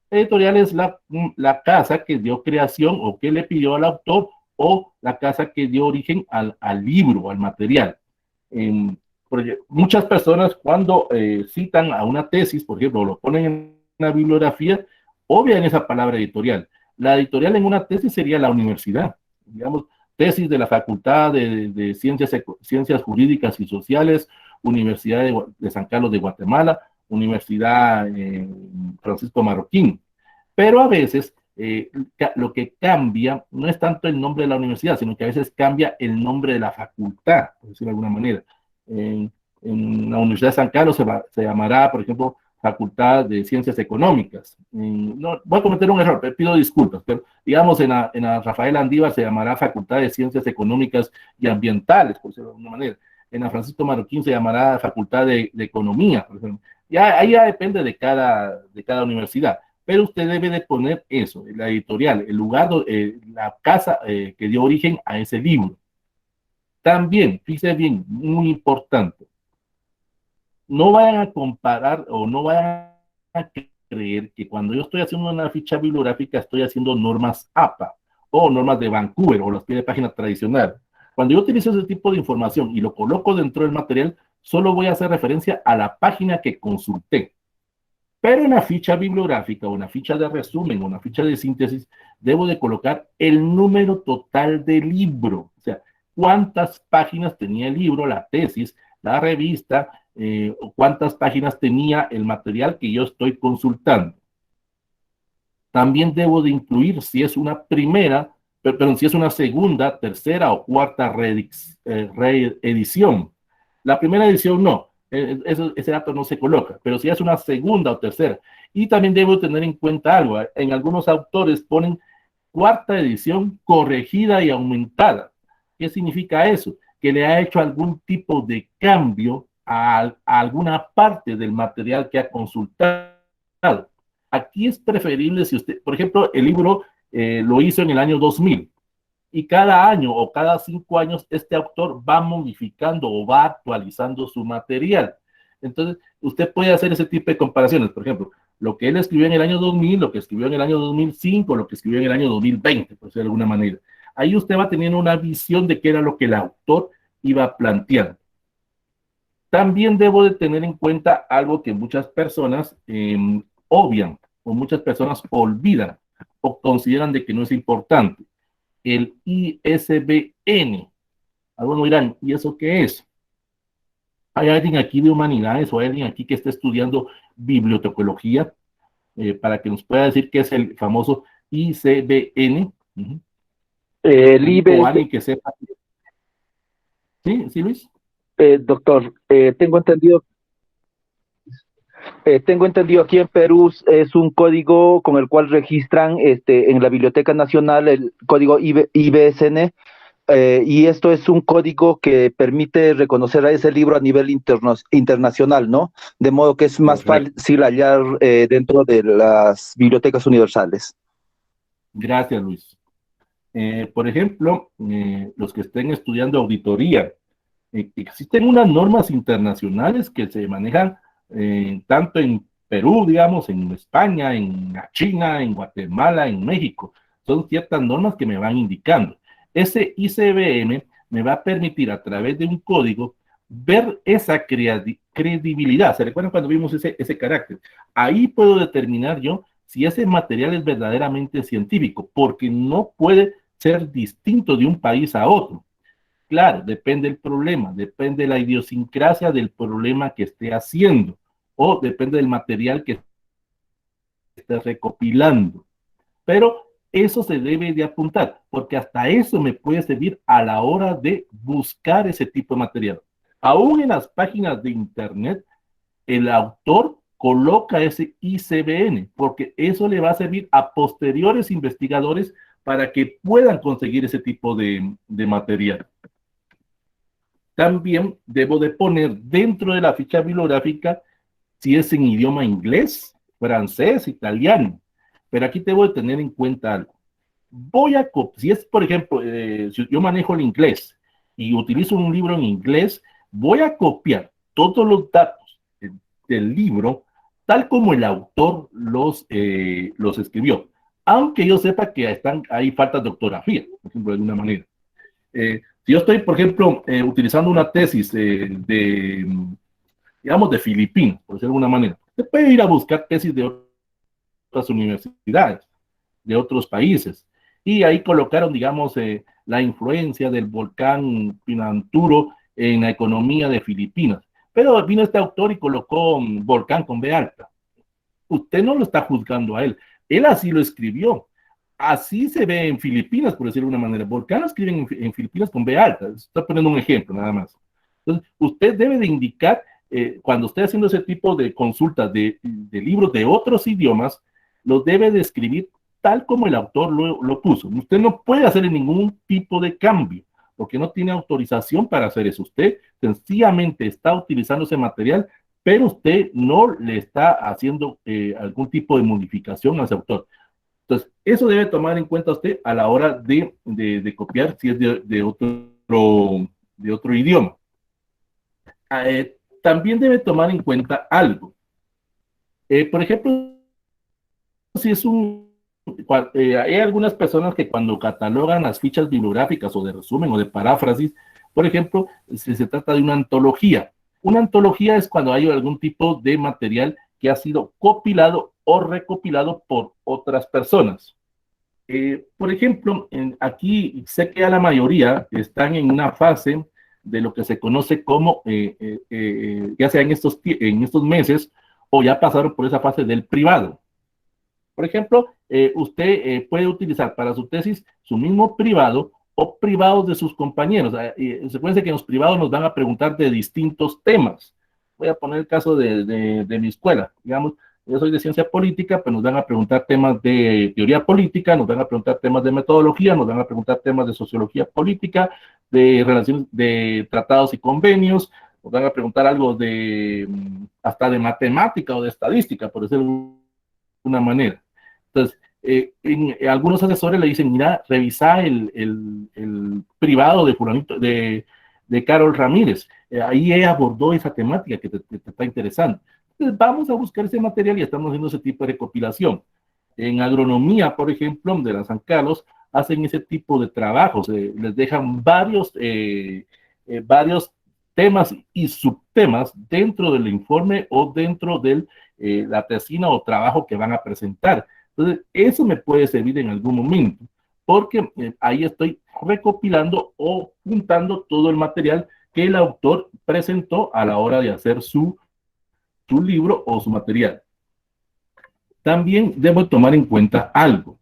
La editorial es la casa que dio creación o que le pidió al autor o la casa que dio origen al libro, al material. Muchas personas cuando citan a una tesis, por ejemplo, lo ponen en una bibliografía, obvian esa palabra editorial. La editorial en una tesis sería la universidad, digamos, tesis de la Facultad de Ciencias Jurídicas y Sociales, Universidad de San Carlos de Guatemala, Universidad Francisco Marroquín. Pero a veces lo que cambia no es tanto el nombre de la universidad, sino que a veces cambia el nombre de la facultad, por decirlo de alguna manera. En la Universidad de San Carlos se llamará, por ejemplo, Facultad de Ciencias Económicas. No, voy a cometer un error, pido disculpas, pero digamos en la Rafael Andívar se llamará Facultad de Ciencias Económicas y Ambientales, por decirlo de alguna manera. En la Francisco Marroquín se llamará Facultad de Economía, por ejemplo. Ahí ya depende de cada universidad, pero usted debe de poner eso, la editorial, el lugar, la casa que dio origen a ese libro. También, fíjese bien, muy importante, no vayan a comparar o no vayan a creer que cuando yo estoy haciendo una ficha bibliográfica estoy haciendo normas APA o normas de Vancouver o las pies de página tradicional. Cuando yo utilizo ese tipo de información y lo coloco dentro del material, solo voy a hacer referencia a la página que consulté. Pero en la ficha bibliográfica o en la ficha de resumen o en la ficha de síntesis, debo de colocar el número total del libro. O sea, cuántas páginas tenía el libro, la tesis, la revista, o cuántas páginas tenía el material que yo estoy consultando. También debo de incluir si es una primera, perdón, si es una segunda, tercera o cuarta reedición. La primera edición no, ese dato no se coloca, pero si es una segunda o tercera. Y también debo tener en cuenta algo, en algunos autores ponen cuarta edición corregida y aumentada. ¿Qué significa eso? Que le ha hecho algún tipo de cambio a alguna parte del material que ha consultado. aquí es preferible si usted, por ejemplo, el libro lo hizo en el año 2000, y cada año o cada 5 años este autor va modificando o va actualizando su material. Entonces, usted puede hacer ese tipo de comparaciones. Por ejemplo, lo que él escribió en el año 2000, lo que escribió en el año 2005, lo que escribió en el año 2020, por decirlo de alguna manera. Ahí usted va teniendo una visión de qué era lo que el autor iba planteando. También debo de tener en cuenta algo que muchas personas obvian o muchas personas olvidan o consideran de que no es importante. El ISBN. Algunos dirán, ¿y eso qué es? ¿Hay alguien aquí de humanidades o hay alguien aquí que esté estudiando bibliotecología para que nos pueda decir qué es el famoso ISBN? El O alguien que sepa. ¿Sí, sí, Luis? Doctor, tengo entendido aquí en Perú es un código con el cual registran en la Biblioteca Nacional el código IBSN, y esto es un código que permite reconocer a ese libro a nivel internacional, ¿no? De modo que es más fácil hallar dentro de las bibliotecas universales. Gracias, Luis. Por ejemplo, los que estén estudiando auditoría, existen unas normas internacionales que se manejan tanto en Perú, digamos, en España, en China, en Guatemala, en México. Son ciertas normas que me van indicando. Ese ICBM me va a permitir a través de un código ver esa credibilidad. ¿Se recuerdan cuando vimos ese carácter? Ahí puedo determinar yo si ese material es verdaderamente científico, porque no puede ser distinto de un país a otro. Claro, depende del problema, depende de la idiosincrasia del problema que esté haciendo, o depende del material que esté recopilando. Pero eso se debe de apuntar, porque hasta eso me puede servir a la hora de buscar ese tipo de material. Aún en las páginas de internet, el autor coloca ese ICBN, porque eso le va a servir a posteriores investigadores para que puedan conseguir ese tipo de material. También debo de poner dentro de la ficha bibliográfica si es en idioma inglés, francés, italiano. Pero aquí debo de tener en cuenta algo. Si es, por ejemplo, si yo manejo el inglés y utilizo un libro en inglés, voy a copiar todos los datos del libro tal como el autor los escribió. Aunque yo sepa que hay faltas de ortografía, por ejemplo, de alguna manera. Si yo estoy, por ejemplo, utilizando una tesis digamos, de Filipinas, por decirlo de alguna manera, usted puede ir a buscar tesis de otras universidades, de otros países, y ahí colocaron, digamos, la influencia del volcán Pinanturo en la economía de Filipinas. Pero vino este autor y colocó volcán con B alta. Usted no lo está juzgando a él. Él así lo escribió. Así se ve en Filipinas, por decirlo de alguna manera. Volcán lo escriben en Filipinas con B alta. Estoy poniendo un ejemplo, nada más. Entonces, usted debe de indicar, cuando esté haciendo ese tipo de consultas de libros de otros idiomas, los debe de escribir tal como el autor lo puso. Usted no puede hacer ningún tipo de cambio, porque no tiene autorización para hacer eso. Usted sencillamente está utilizando ese material, pero usted no le está haciendo algún tipo de modificación a ese autor. Entonces, eso debe tomar en cuenta usted a la hora de copiar si es de otro idioma. También debe tomar en cuenta algo. Por ejemplo, si es hay algunas personas que cuando catalogan las fichas bibliográficas o de resumen o de paráfrasis, por ejemplo, si se trata de una antología. Una antología es cuando hay algún tipo de material que ha sido compilado o recopilado por otras personas. Por ejemplo, aquí sé que a la mayoría están en una fase de lo que se conoce como, ya sea en estos meses, o ya pasaron por esa fase del privado. Por ejemplo, usted puede utilizar para su tesis su mismo privado o privados de sus compañeros. Se puede decir que en los privados nos van a preguntar de distintos temas. Voy a poner el caso de mi escuela. Digamos, yo soy de ciencia política, pues nos van a preguntar temas de teoría política, nos van a preguntar temas de metodología, nos van a preguntar temas de sociología política, de relaciones, de tratados y convenios, nos van a preguntar algo hasta de matemática o de estadística, por decirlo de alguna manera. Entonces, algunos asesores le dicen, mira, revisa el privado de fulanito, de Carol Ramírez. Ahí ella abordó esa temática que te está interesando. Entonces, vamos a buscar ese material y estamos haciendo ese tipo de recopilación. En agronomía, por ejemplo, de la San Carlos, hacen ese tipo de trabajos. Les dejan varios temas y subtemas dentro del informe o dentro de la tesina o trabajo que van a presentar. Entonces, eso me puede servir en algún momento, porque ahí estoy recopilando o juntando todo el material que el autor presentó a la hora de hacer su libro o su material. También debo tomar en cuenta algo.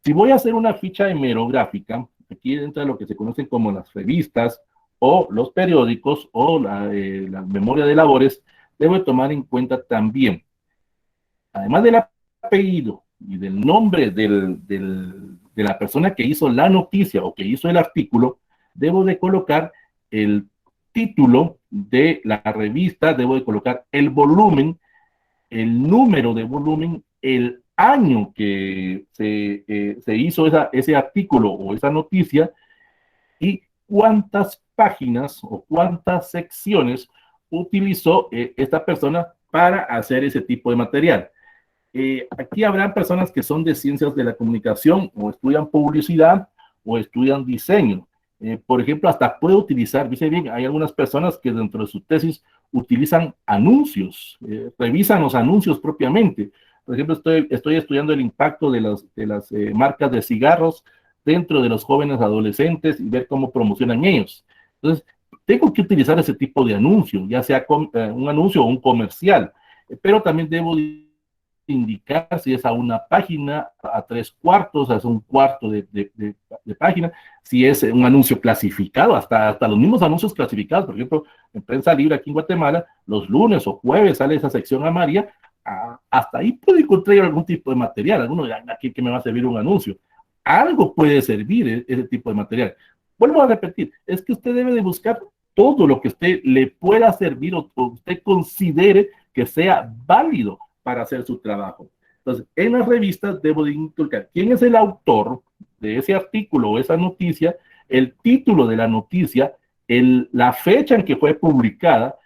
Si voy a hacer una ficha hemerográfica, aquí entra lo que se conocen como las revistas o los periódicos o la memoria de labores, debo tomar en cuenta también, además del apellido y del nombre de la persona que hizo la noticia o que hizo el artículo, debo de colocar el título de la revista, debo de colocar el volumen, el número de volumen, el año que se hizo ese artículo o esa noticia y cuántas páginas o cuántas secciones utilizó esta persona para hacer ese tipo de material. Aquí habrán personas que son de ciencias de la comunicación o estudian publicidad o estudian diseño. Por ejemplo, hasta puede utilizar, dice bien, hay algunas personas que dentro de su tesis utilizan anuncios, revisan los anuncios propiamente. Por ejemplo, estoy estudiando el impacto de las marcas de cigarros dentro de los jóvenes adolescentes y ver cómo promocionan ellos. Entonces, tengo que utilizar ese tipo de anuncio, ya sea un anuncio o un comercial, pero también debo indicar si es a una página, a 3/4, es un cuarto de página, si es un anuncio clasificado, hasta los mismos anuncios clasificados. Por ejemplo, en Prensa Libre aquí en Guatemala, los lunes o jueves sale esa sección amarilla, hasta ahí puedo encontrar algún tipo de material. Algunos dirán, aquí que me va a servir un anuncio. Algo puede servir ese tipo de material. Vuelvo a repetir, es que usted debe de buscar todo lo que usted le pueda servir o usted considere que sea válido para hacer su trabajo. Entonces, en las revistas debo de inculcar quién es el autor de ese artículo o esa noticia, el título de la noticia, la fecha en que fue publicada,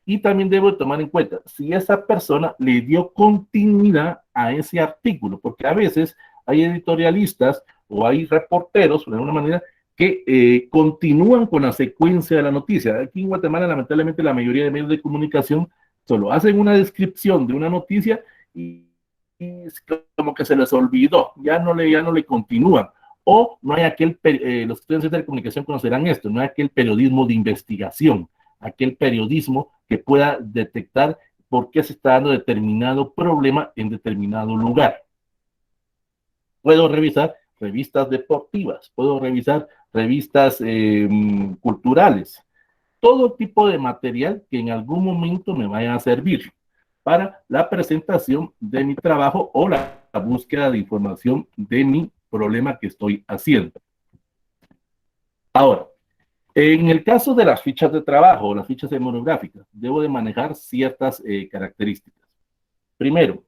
y también debo de tomar en cuenta si esa persona le dio continuidad a ese artículo, porque a veces hay editorialistas o hay reporteros, de alguna manera, que continúan con la secuencia de la noticia. Aquí en Guatemala, lamentablemente, la mayoría de medios de comunicación solo hacen una descripción de una noticia y es como que se les olvidó, ya no le continúan. O no hay los estudiantes de comunicación conocerán esto, no hay aquel periodismo de investigación, aquel periodismo que pueda detectar por qué se está dando determinado problema en determinado lugar. Puedo revisar revistas deportivas, puedo revisar revistas culturales, todo tipo de material que en algún momento me vaya a servir para la presentación de mi trabajo o la búsqueda de información de mi problema que estoy haciendo. Ahora, en el caso de las fichas de trabajo o las fichas monográficas, debo de manejar ciertas características. Primero,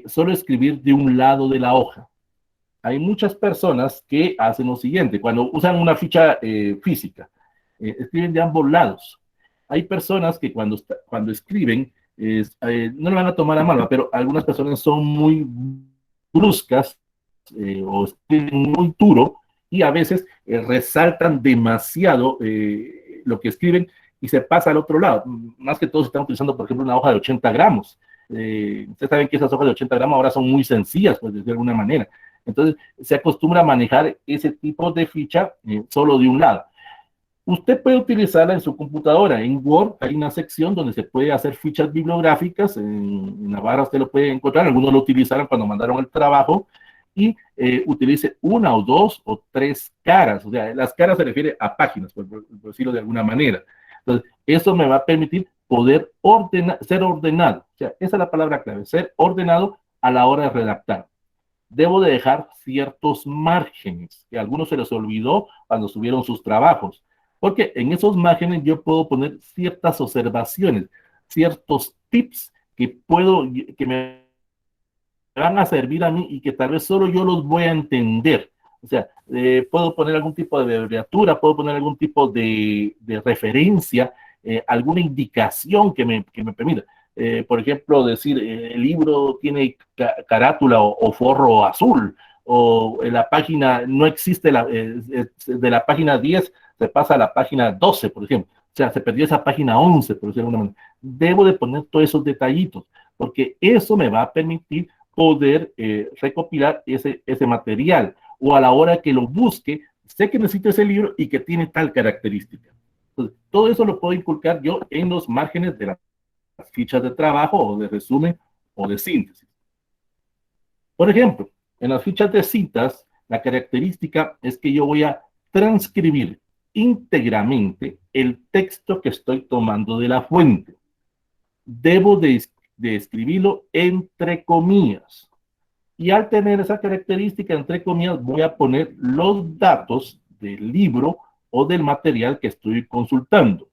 solo escribir de un lado de la hoja. Hay muchas personas que hacen lo siguiente, cuando usan una ficha física, escriben de ambos lados. Hay personas que cuando escriben, no lo van a tomar a mano, pero algunas personas son muy bruscas o escriben muy duro y a veces resaltan demasiado lo que escriben y se pasa al otro lado. Más que todos están utilizando, por ejemplo, una hoja de 80 gramos. Ustedes saben que esas hojas de 80 gramos ahora son muy sencillas, pues, de alguna manera. Entonces, se acostumbra a manejar ese tipo de ficha solo de un lado. Usted puede utilizarla en su computadora. En Word hay una sección donde se puede hacer fichas bibliográficas. En Navarra usted lo puede encontrar. Algunos lo utilizaron cuando mandaron el trabajo. Y utilice una o dos o tres caras. O sea, las caras se refiere a páginas, por decirlo de alguna manera. Entonces, eso me va a permitir poder ser ordenado. O sea, esa es la palabra clave, ser ordenado a la hora de redactar. Debo de dejar ciertos márgenes, que a algunos se les olvidó cuando subieron sus trabajos, porque en esos márgenes yo puedo poner ciertas observaciones, ciertos tips que me van a servir a mí y que tal vez solo yo los voy a entender. O sea, puedo poner algún tipo de abreviatura, puedo poner algún tipo de referencia, alguna indicación que me permita. Por ejemplo, decir, el libro tiene carátula o forro azul, o en la página no existe, de la página 10 se pasa a la página 12, por ejemplo. O sea, se perdió esa página 11, por decirlo de alguna manera. Debo de poner todos esos detallitos, porque eso me va a permitir poder recopilar ese material, o a la hora que lo busque, sé que necesito ese libro y que tiene tal característica. Entonces, todo eso lo puedo inculcar yo en los márgenes de las fichas de trabajo o de resumen o de síntesis. Por ejemplo, en las fichas de citas, la característica es que yo voy a transcribir íntegramente el texto que estoy tomando de la fuente. Debo de escribirlo entre comillas. Y al tener esa característica, entre comillas, voy a poner los datos del libro o del material que estoy consultando,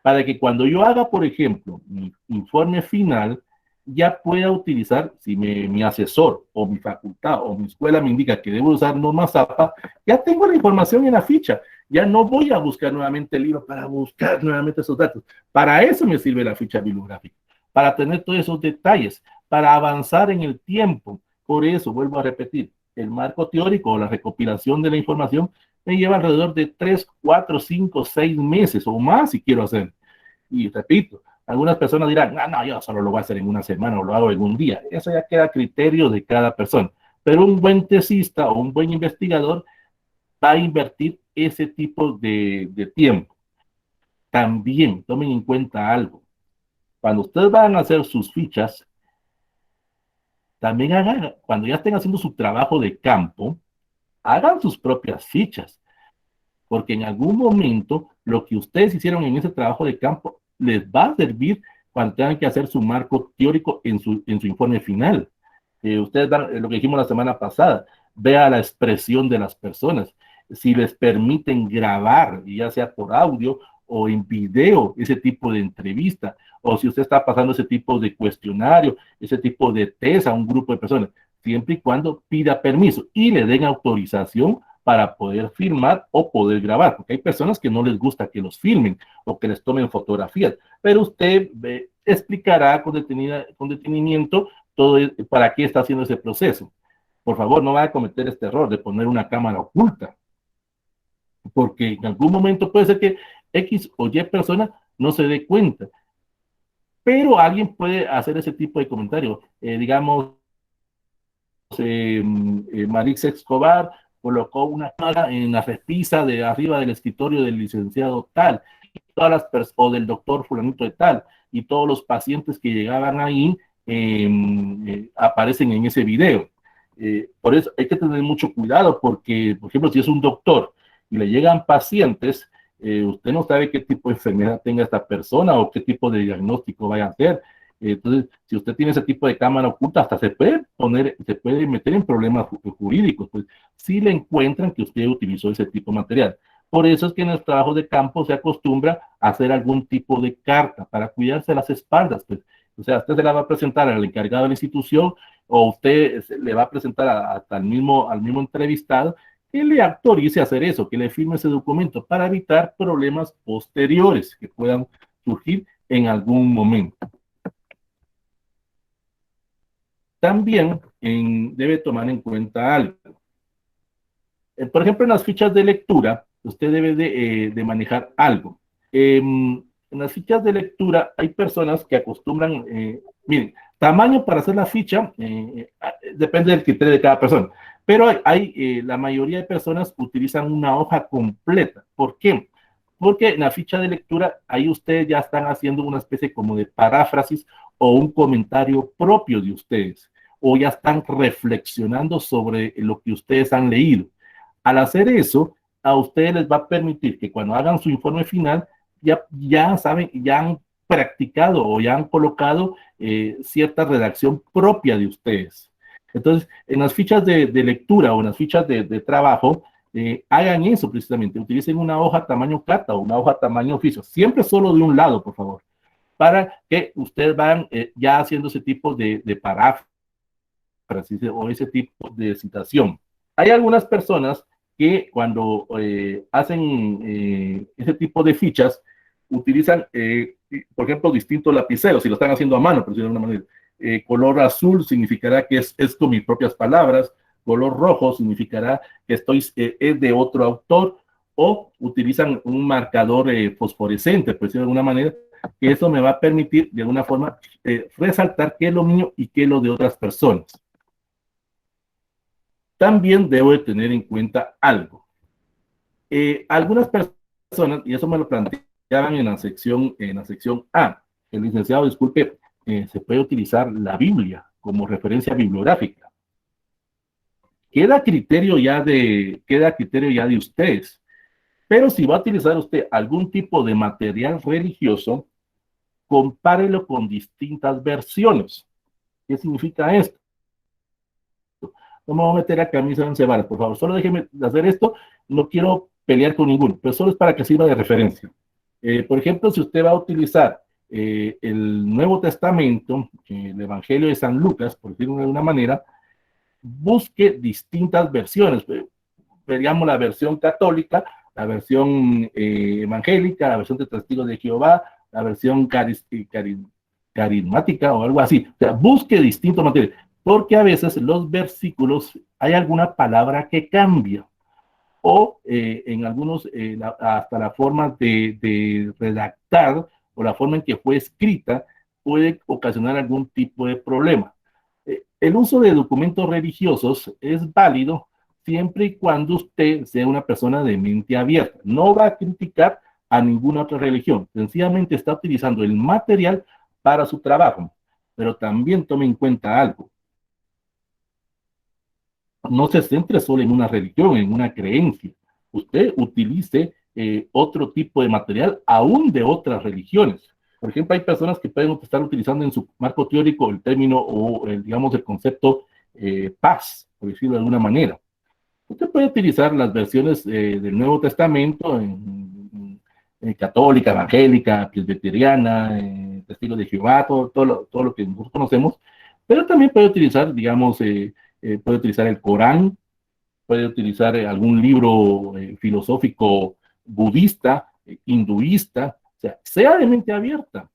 para que cuando yo haga, por ejemplo, mi informe final, ya pueda utilizar, si mi asesor o mi facultad o mi escuela me indica que debo usar norma ZAPA, ya tengo la información en la ficha. Ya no voy a buscar nuevamente el libro para buscar nuevamente esos datos. Para eso me sirve la ficha bibliográfica, para tener todos esos detalles, para avanzar en el tiempo. Por eso, vuelvo a repetir, el marco teórico o la recopilación de la información me lleva alrededor de 3, 4, 5, 6 meses o más si quiero hacer. Y repito, algunas personas dirán, no, yo solo lo voy a hacer en una semana o lo hago en un día. Eso ya queda a criterio de cada persona. Pero un buen tesista o un buen investigador va a invertir ese tipo de tiempo. También tomen en cuenta algo. Cuando ustedes van a hacer sus fichas, también hagan, cuando ya estén haciendo su trabajo de campo, hagan sus propias fichas, porque en algún momento lo que ustedes hicieron en ese trabajo de campo les va a servir cuando tengan que hacer su marco teórico en su informe final. Ustedes dan lo que dijimos la semana pasada, vea la expresión de las personas, si les permiten grabar, ya sea por audio o en video, ese tipo de entrevista, o si usted está pasando ese tipo de cuestionario, ese tipo de test a un grupo de personas, siempre y cuando pida permiso y le den autorización para poder filmar o poder grabar, porque hay personas que no les gusta que los filmen o que les tomen fotografías, pero usted explicará con detenimiento todo para qué está haciendo ese proceso. Por favor, no vaya a cometer este error de poner una cámara oculta, porque en algún momento puede ser que X o Y persona no se dé cuenta, pero alguien puede hacer ese tipo de comentario. Digamos, Marix Escobar colocó una cámara en la repisa de arriba del escritorio del licenciado tal, o del doctor fulanito de tal, y todos los pacientes que llegaban ahí aparecen en ese video. Por eso hay que tener mucho cuidado, porque, por ejemplo, si es un doctor y le llegan pacientes, usted no sabe qué tipo de enfermedad tenga esta persona o qué tipo de diagnóstico vaya a hacer. Entonces, si usted tiene ese tipo de cámara oculta, hasta se puede meter en problemas jurídicos, pues, si le encuentran que usted utilizó ese tipo de material. Por eso es que en el trabajo de campo se acostumbra a hacer algún tipo de carta para cuidarse las espaldas, pues. O sea, usted se la va a presentar al encargado de la institución o usted le va a presentar hasta al mismo entrevistado que le autorice a hacer eso, que le firme ese documento para evitar problemas posteriores que puedan surgir en algún momento. También debe tomar en cuenta algo. Por ejemplo, en las fichas de lectura, usted debe de manejar algo. En las fichas de lectura hay personas que acostumbran, miren, tamaño para hacer la ficha depende del criterio de cada persona, pero la mayoría de personas utilizan una hoja completa. ¿Por qué? Porque en la ficha de lectura, ahí ustedes ya están haciendo una especie como de paráfrasis o un comentario propio de ustedes, o ya están reflexionando sobre lo que ustedes han leído. Al hacer eso, a ustedes les va a permitir que cuando hagan su informe final, ya saben, ya han practicado o ya han colocado cierta redacción propia de ustedes. Entonces, en las fichas de lectura o en las fichas de trabajo, hagan eso precisamente, utilicen una hoja tamaño carta o una hoja tamaño oficio, siempre solo de un lado, por favor, para que ustedes vayan ya haciendo ese tipo de paráfrasis paráfrasis o ese tipo de citación. Hay algunas personas que cuando hacen ese tipo de fichas, utilizan, por ejemplo, distintos lapiceros, si lo están haciendo a mano, por decirlo de alguna manera. Color azul significará que es con mis propias palabras, color rojo significará que es de otro autor, o utilizan un marcador fosforescente, por decirlo de alguna manera, que eso me va a permitir, de alguna forma, resaltar qué es lo mío y qué es lo de otras personas. También debo de tener en cuenta algo. Algunas personas, y eso me lo planteaban en la sección A, el licenciado, disculpe, se puede utilizar la Biblia como referencia bibliográfica. Queda a criterio ya de ustedes. Pero si va a utilizar usted algún tipo de material religioso, compárelo con distintas versiones. ¿Qué significa esto? No me voy a meter a camisa de once varas, por favor. Solo déjeme hacer esto. No quiero pelear con ninguno, pero solo es para que sirva de referencia. Por ejemplo, si usted va a utilizar el Nuevo Testamento, el Evangelio de San Lucas, por decirlo de alguna manera, busque distintas versiones. Veríamos la versión católica, la versión evangélica, la versión de Testigos de Jehová, la versión carismática o algo así. O sea, busque distintos materiales, porque a veces los versículos hay alguna palabra que cambia, o en algunos, hasta la forma de redactar o la forma en que fue escrita puede ocasionar algún tipo de problema. El uso de documentos religiosos es válido siempre y cuando usted sea una persona de mente abierta. No va a criticar a ninguna otra religión. Sencillamente está utilizando el material para su trabajo. Pero también tome en cuenta algo. No se centre solo en una religión, en una creencia. Usted utilice otro tipo de material, aún de otras religiones. Por ejemplo, hay personas que pueden estar utilizando en su marco teórico el término o, digamos, el concepto paz, por decirlo de alguna manera. Usted puede utilizar las versiones del Nuevo Testamento en católica, evangélica, presbiteriana, Testigos de Jehová, todo lo que nosotros conocemos, pero también puede utilizar, digamos, puede utilizar el Corán, puede utilizar algún libro filosófico budista, hinduista, o sea de mente abierta,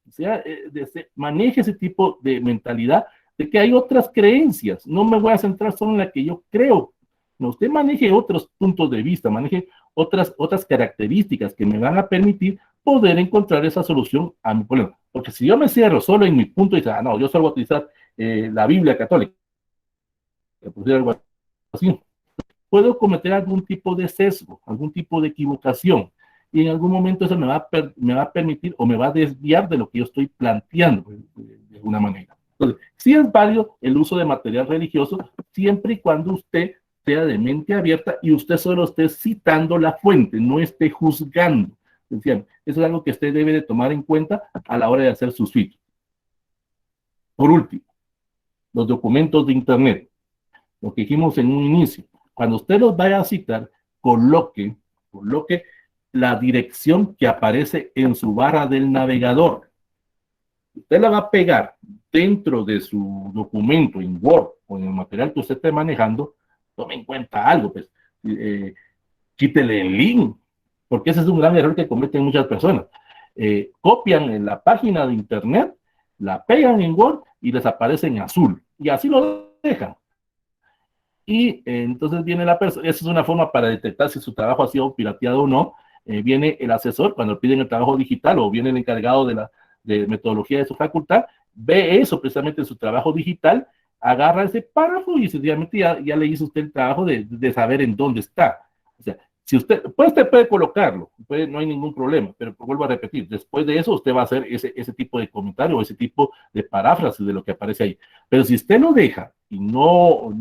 maneje ese tipo de mentalidad de que hay otras creencias. No me voy a centrar solo en la que yo creo. No, usted maneje otros puntos de vista, maneje otras características que me van a permitir poder encontrar esa solución a mi problema. Porque si yo me cierro solo en mi punto y digo, no, yo solo voy a utilizar la Biblia católica, por decir algo así, puedo cometer algún tipo de sesgo, algún tipo de equivocación, y en algún momento eso me va a permitir o me va a desviar de lo que yo estoy planteando de alguna manera. Entonces, sí es válido el uso de material religioso siempre y cuando usted sea de mente abierta y usted solo esté citando la fuente, no esté juzgando. Eso es algo que usted debe de tomar en cuenta a la hora de hacer sus fichas. Por último, los documentos de Internet. Lo que dijimos en un inicio. Cuando usted los vaya a citar, coloque la dirección que aparece en su barra del navegador. Usted la va a pegar dentro de su documento en Word o en el material que usted esté manejando. Tome en cuenta algo, pues, quítele el link, porque ese es un gran error que cometen muchas personas. Copian en la página de Internet, la pegan en Word y les aparece en azul, y así lo dejan. Y entonces viene la persona, esa es una forma para detectar si su trabajo ha sido pirateado o no. Viene el asesor, cuando piden el trabajo digital, o viene el encargado de metodología de su facultad, ve eso precisamente en su trabajo digital, agarra ese párrafo y sencillamente ya le hizo usted el trabajo de saber en dónde está. O sea, si usted puede colocarlo, no hay ningún problema, pero vuelvo a repetir, después de eso usted va a hacer ese tipo de comentario o ese tipo de paráfrasis de lo que aparece ahí. Pero si usted lo deja y no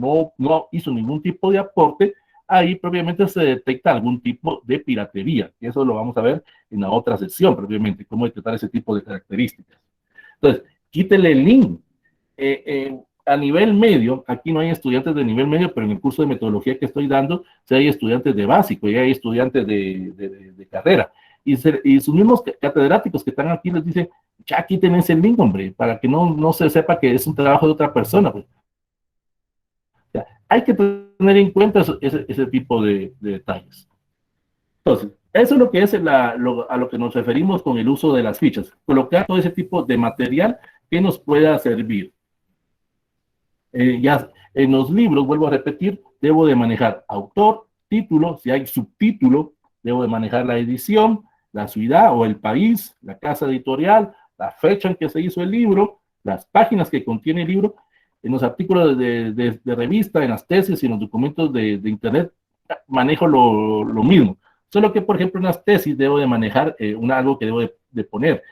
hizo ningún tipo de aporte, ahí propiamente se detecta algún tipo de piratería. Y eso lo vamos a ver en la otra sección, propiamente, cómo detectar ese tipo de características. Entonces, quítele el link. A nivel medio, aquí no hay estudiantes de nivel medio, pero en el curso de metodología que estoy dando, sí hay estudiantes de básico y hay estudiantes de carrera. Y sus mismos catedráticos que están aquí les dicen, ya quiten ese link, hombre, para que no se sepa que es un trabajo de otra persona. Pues. hay que tener en cuenta ese tipo de detalles. Entonces, eso es lo que es a lo que nos referimos con el uso de las fichas. Colocar todo ese tipo de material que nos pueda servir. Ya en los libros, vuelvo a repetir, debo de manejar autor, título, si hay subtítulo, debo de manejar la edición, la ciudad o el país, la casa editorial, la fecha en que se hizo el libro, las páginas que contiene el libro. En los artículos de revista, en las tesis y en los documentos de internet, manejo lo mismo. Solo que, por ejemplo, en las tesis debo de manejar algo que debo de poner,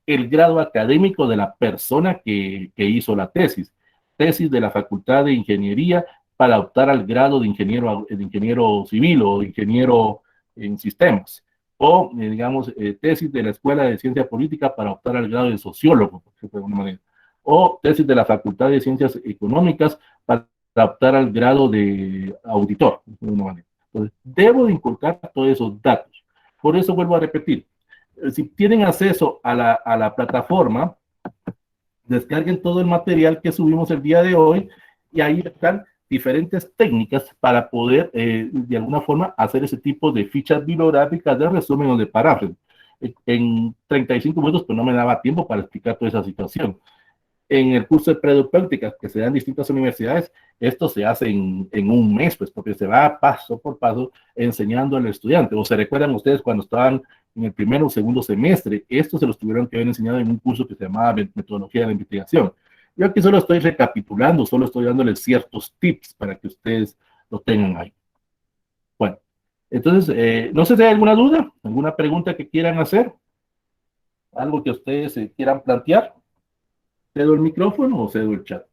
el grado académico de la persona que hizo la tesis de la Facultad de Ingeniería para optar al grado de ingeniero civil o de ingeniero en sistemas, o digamos, tesis de la Escuela de Ciencia Política para optar al grado de sociólogo, por ejemplo, de alguna manera, o tesis de la Facultad de Ciencias Económicas para optar al grado de auditor, de alguna manera. Entonces, debo de inculcar todos esos datos. Por eso vuelvo a repetir, si tienen acceso a la plataforma, descarguen todo el material que subimos el día de hoy y ahí están diferentes técnicas para poder, de alguna forma, hacer ese tipo de fichas bibliográficas de resumen o de paráfrasis. En 35 minutos, pues no me daba tiempo para explicar toda esa situación. En el curso de predopéutica que se da en distintas universidades, esto se hace en un mes, pues porque se va paso por paso enseñando al estudiante. O se recuerdan ustedes cuando estaban en el primero o segundo semestre, esto se los tuvieron que haber enseñado en un curso que se llamaba Metodología de la Investigación. Yo aquí solo estoy recapitulando, solo estoy dándoles ciertos tips para que ustedes lo tengan ahí. Bueno, entonces, no sé si hay alguna duda, alguna pregunta que quieran hacer, algo que ustedes quieran plantear. ¿Cedo el micrófono o cedo el chat?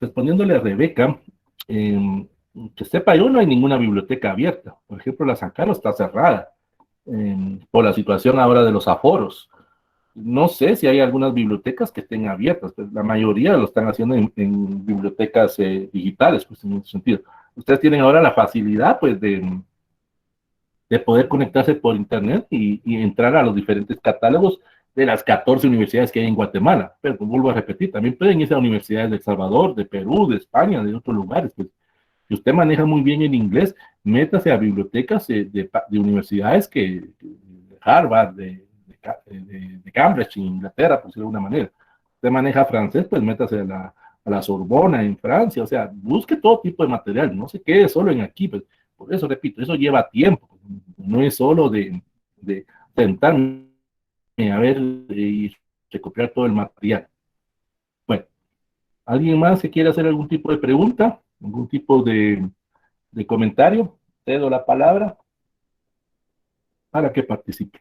Respondiéndole a Rebeca, que sepa yo, no hay ninguna biblioteca abierta. Por ejemplo, la San Carlos está cerrada por la situación ahora de los aforos. No sé si hay algunas bibliotecas que estén abiertas, pues la mayoría lo están haciendo en bibliotecas digitales, pues en ese sentido. Ustedes tienen ahora la facilidad, pues, de poder conectarse por internet y entrar a los diferentes catálogos de las 14 universidades que hay en Guatemala. Pero pues, vuelvo a repetir, también pueden irse a universidades de El Salvador, de Perú, de España, de otros lugares. Pues, si usted maneja muy bien el inglés, métase a bibliotecas de universidades de Harvard, de Cambridge, Inglaterra, por decirlo de alguna manera. Usted maneja francés, pues métase a la Sorbona en Francia, o sea, busque todo tipo de material, no se quede solo en aquí, pues, por eso repito, eso lleva tiempo, no es solo de sentarme a ver y recopilar todo el material. Bueno, ¿alguien más que quiera hacer algún tipo de pregunta? ¿Algún tipo de comentario? Cedo la palabra para que participe.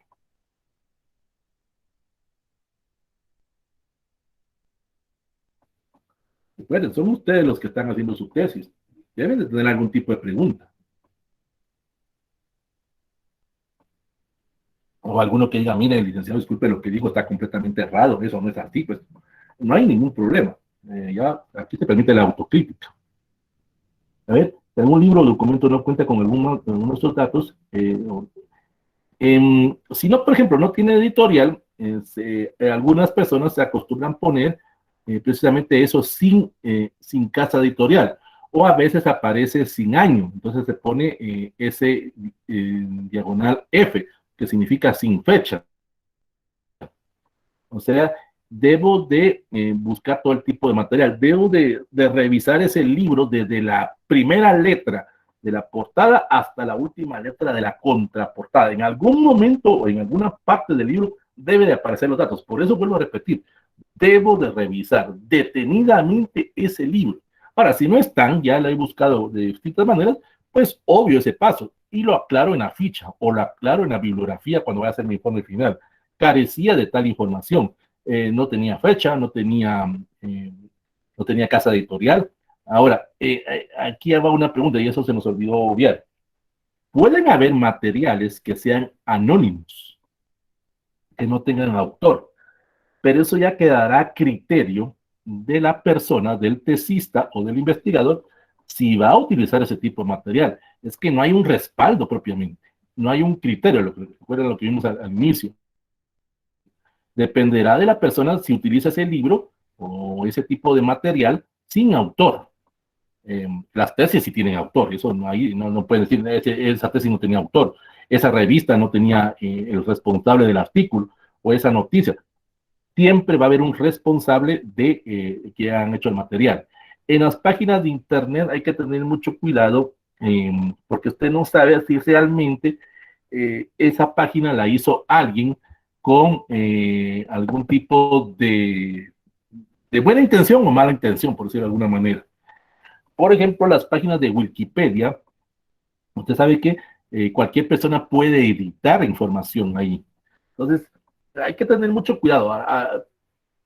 Recuerden, son ustedes los que están haciendo su tesis. Deben de tener algún tipo de pregunta. O alguno que diga, mire, licenciado, disculpe, lo que digo está completamente errado, eso no es así, pues no hay ningún problema. Ya aquí se permite la autocrítica. A ver, en un libro o documento no cuenta con algunos de estos datos. Si no, por ejemplo, no tiene editorial, algunas personas se acostumbran a poner precisamente eso sin casa editorial, o a veces aparece sin año, entonces se pone ese diagonal F, que significa sin fecha. O sea, debo de buscar todo el tipo de material, debo de revisar ese libro desde la primera letra de la portada hasta la última letra de la contraportada. En algún momento o en alguna parte del libro debe de aparecer los datos. Por eso vuelvo a repetir, debo de revisar detenidamente ese libro. Ahora, si no están, ya lo he buscado de distintas maneras, pues obvio ese paso. Y lo aclaro en la ficha o lo aclaro en la bibliografía cuando voy a hacer mi informe final. Carecía de tal información. No tenía fecha, no tenía casa editorial. Ahora, aquí va una pregunta y eso se nos olvidó obviar. ¿Pueden haber materiales que sean anónimos, que no tengan autor? Pero eso ya quedará a criterio de la persona, del tesista o del investigador, si va a utilizar ese tipo de material. Es que no hay un respaldo propiamente, no hay un criterio, recuerden lo que vimos al inicio. Dependerá de la persona si utiliza ese libro o ese tipo de material sin autor. Las tesis sí tienen autor, eso no pueden decir, esa tesis no tenía autor, esa revista no tenía el responsable del artículo o esa noticia. Siempre va a haber un responsable de que han hecho el material. En las páginas de internet hay que tener mucho cuidado porque usted no sabe si realmente esa página la hizo alguien con algún tipo de buena intención o mala intención, por decirlo de alguna manera. Por ejemplo, las páginas de Wikipedia, usted sabe que cualquier persona puede editar información ahí. Entonces, hay que tener mucho cuidado.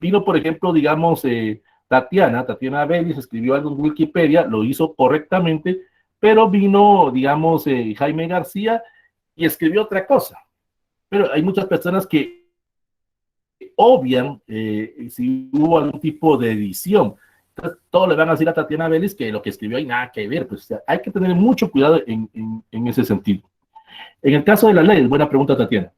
Vino, por ejemplo, digamos, Tatiana Vélez escribió algo en Wikipedia, lo hizo correctamente, pero vino, digamos, Jaime García y escribió otra cosa. Pero hay muchas personas que obvian si hubo algún tipo de edición. Entonces, todos le van a decir a Tatiana Vélez que lo que escribió hay nada que ver. Pues, o sea, hay que tener mucho cuidado en ese sentido. En el caso de la ley, buena pregunta, Tatiana.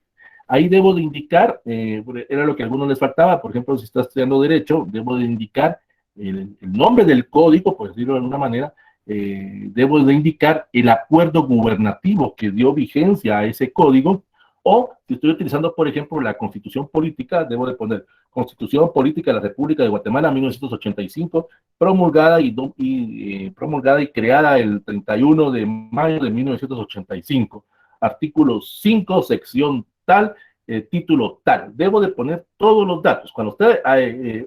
Ahí debo de indicar, era lo que a algunos les faltaba, por ejemplo, si está estudiando Derecho, debo de indicar el nombre del código, por decirlo de alguna manera, debo de indicar el acuerdo gubernativo que dio vigencia a ese código, o si estoy utilizando, por ejemplo, la Constitución Política, debo de poner Constitución Política de la República de Guatemala, 1985, promulgada y creada el 31 de mayo de 1985. Artículo 5, sección tal, título tal. Debo de poner todos los datos. Cuando usted,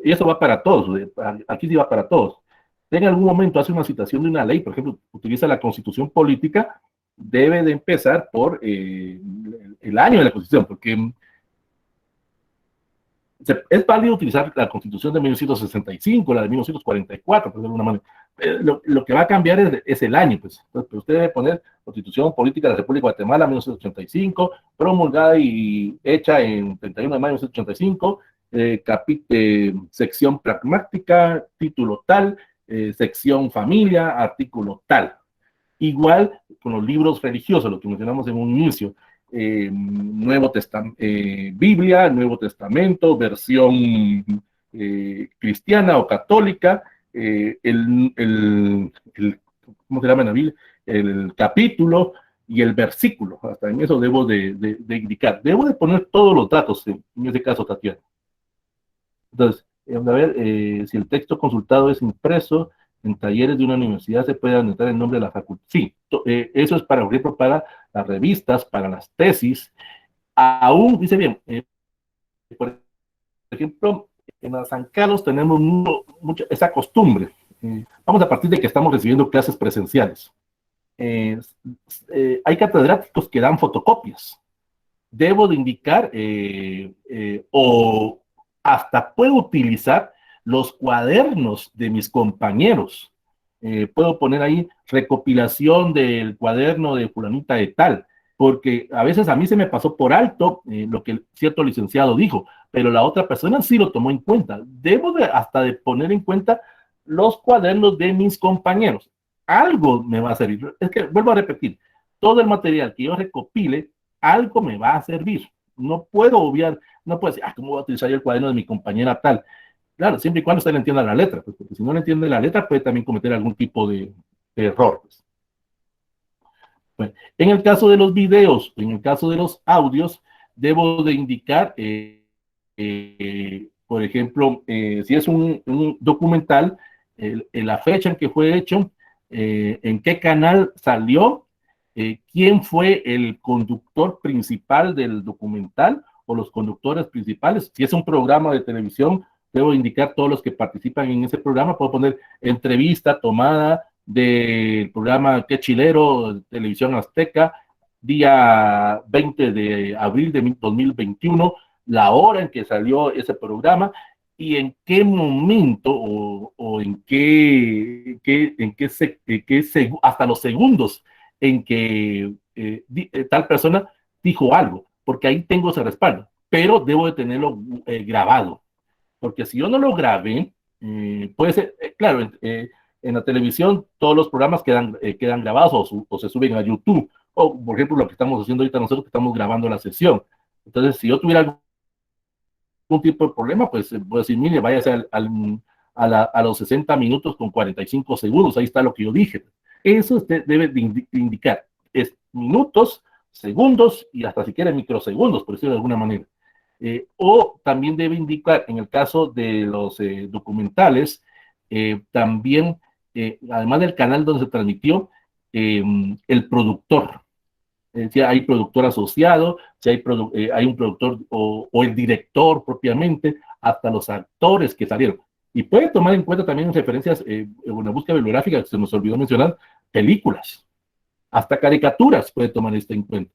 y eso va para todos, aquí sí va para todos. En algún momento hace una citación de una ley, por ejemplo, utiliza la Constitución Política, debe de empezar por el año de la Constitución, porque es válido utilizar la Constitución de 1965, la de 1944, por de alguna manera. Lo que va a cambiar es el año, pues. Entonces, usted debe poner Constitución Política de la República de Guatemala, 1985, promulgada y hecha en 31 de mayo de 1985, sección pragmática, título tal, sección familia, artículo tal. Igual con los libros religiosos, lo que mencionamos en un inicio, Biblia, Nuevo Testamento, versión cristiana o católica, ¿cómo se llama en la Biblia? El capítulo y el versículo, hasta en eso debo de indicar. Debo de poner todos los datos, en este caso, Tatiana. Entonces, vamos a ver si el texto consultado es impreso en talleres de una universidad, se puede anotar el nombre de la facultad. Sí, eso es para, por ejemplo, para las revistas, para las tesis. Aún, dice bien, por ejemplo, en la San Carlos tenemos mucho esa costumbre. Vamos a partir de que estamos recibiendo clases presenciales. Hay catedráticos que dan fotocopias. Debo de indicar o hasta puedo utilizar los cuadernos de mis compañeros. Puedo poner ahí recopilación del cuaderno de fulanita de tal, porque a veces a mí se me pasó por alto lo que cierto licenciado dijo, pero la otra persona sí lo tomó en cuenta. Debo hasta de poner en cuenta los cuadernos de mis compañeros. Algo me va a servir. Es que, vuelvo a repetir, todo el material que yo recopile, algo me va a servir. No puedo obviar, no puedo decir, ¿cómo voy a utilizar yo el cuaderno de mi compañera tal? Claro, siempre y cuando usted le entienda la letra, pues, porque si no le entiende la letra puede también cometer algún tipo de error. Pues. Bueno, en el caso de los videos, en el caso de los audios, debo de indicar, por ejemplo, si es un documental, la fecha en que fue hecho, en qué canal salió, quién fue el conductor principal del documental o los conductores principales. Si es un programa de televisión, debo indicar todos los que participan en ese programa. Puedo poner entrevista tomada del programa Qué Chilero, de Televisión Azteca, día 20 de abril de 2021, la hora en que salió ese programa y en qué momento o en hasta los segundos en que tal persona dijo algo, porque ahí tengo ese respaldo, pero debo de tenerlo grabado. Porque si yo no lo grabé, puede ser, claro, en la televisión todos los programas quedan grabados o se suben a YouTube, o por ejemplo lo que estamos haciendo ahorita nosotros que estamos grabando la sesión. Entonces, si yo tuviera algún tipo de problema, pues voy a decir, mire, váyase a los 60 minutos con 45 segundos, ahí está lo que yo dije. Eso usted debe de indicar, es minutos, segundos y hasta si quiere microsegundos, por decirlo de alguna manera. O también debe indicar, en el caso de los documentales, también, además del canal donde se transmitió, el productor. Si hay productor asociado, si hay un productor o el director propiamente, hasta los actores que salieron. Y puede tomar en cuenta también en referencias, una búsqueda bibliográfica que se nos olvidó mencionar, películas, hasta caricaturas puede tomar esto en cuenta.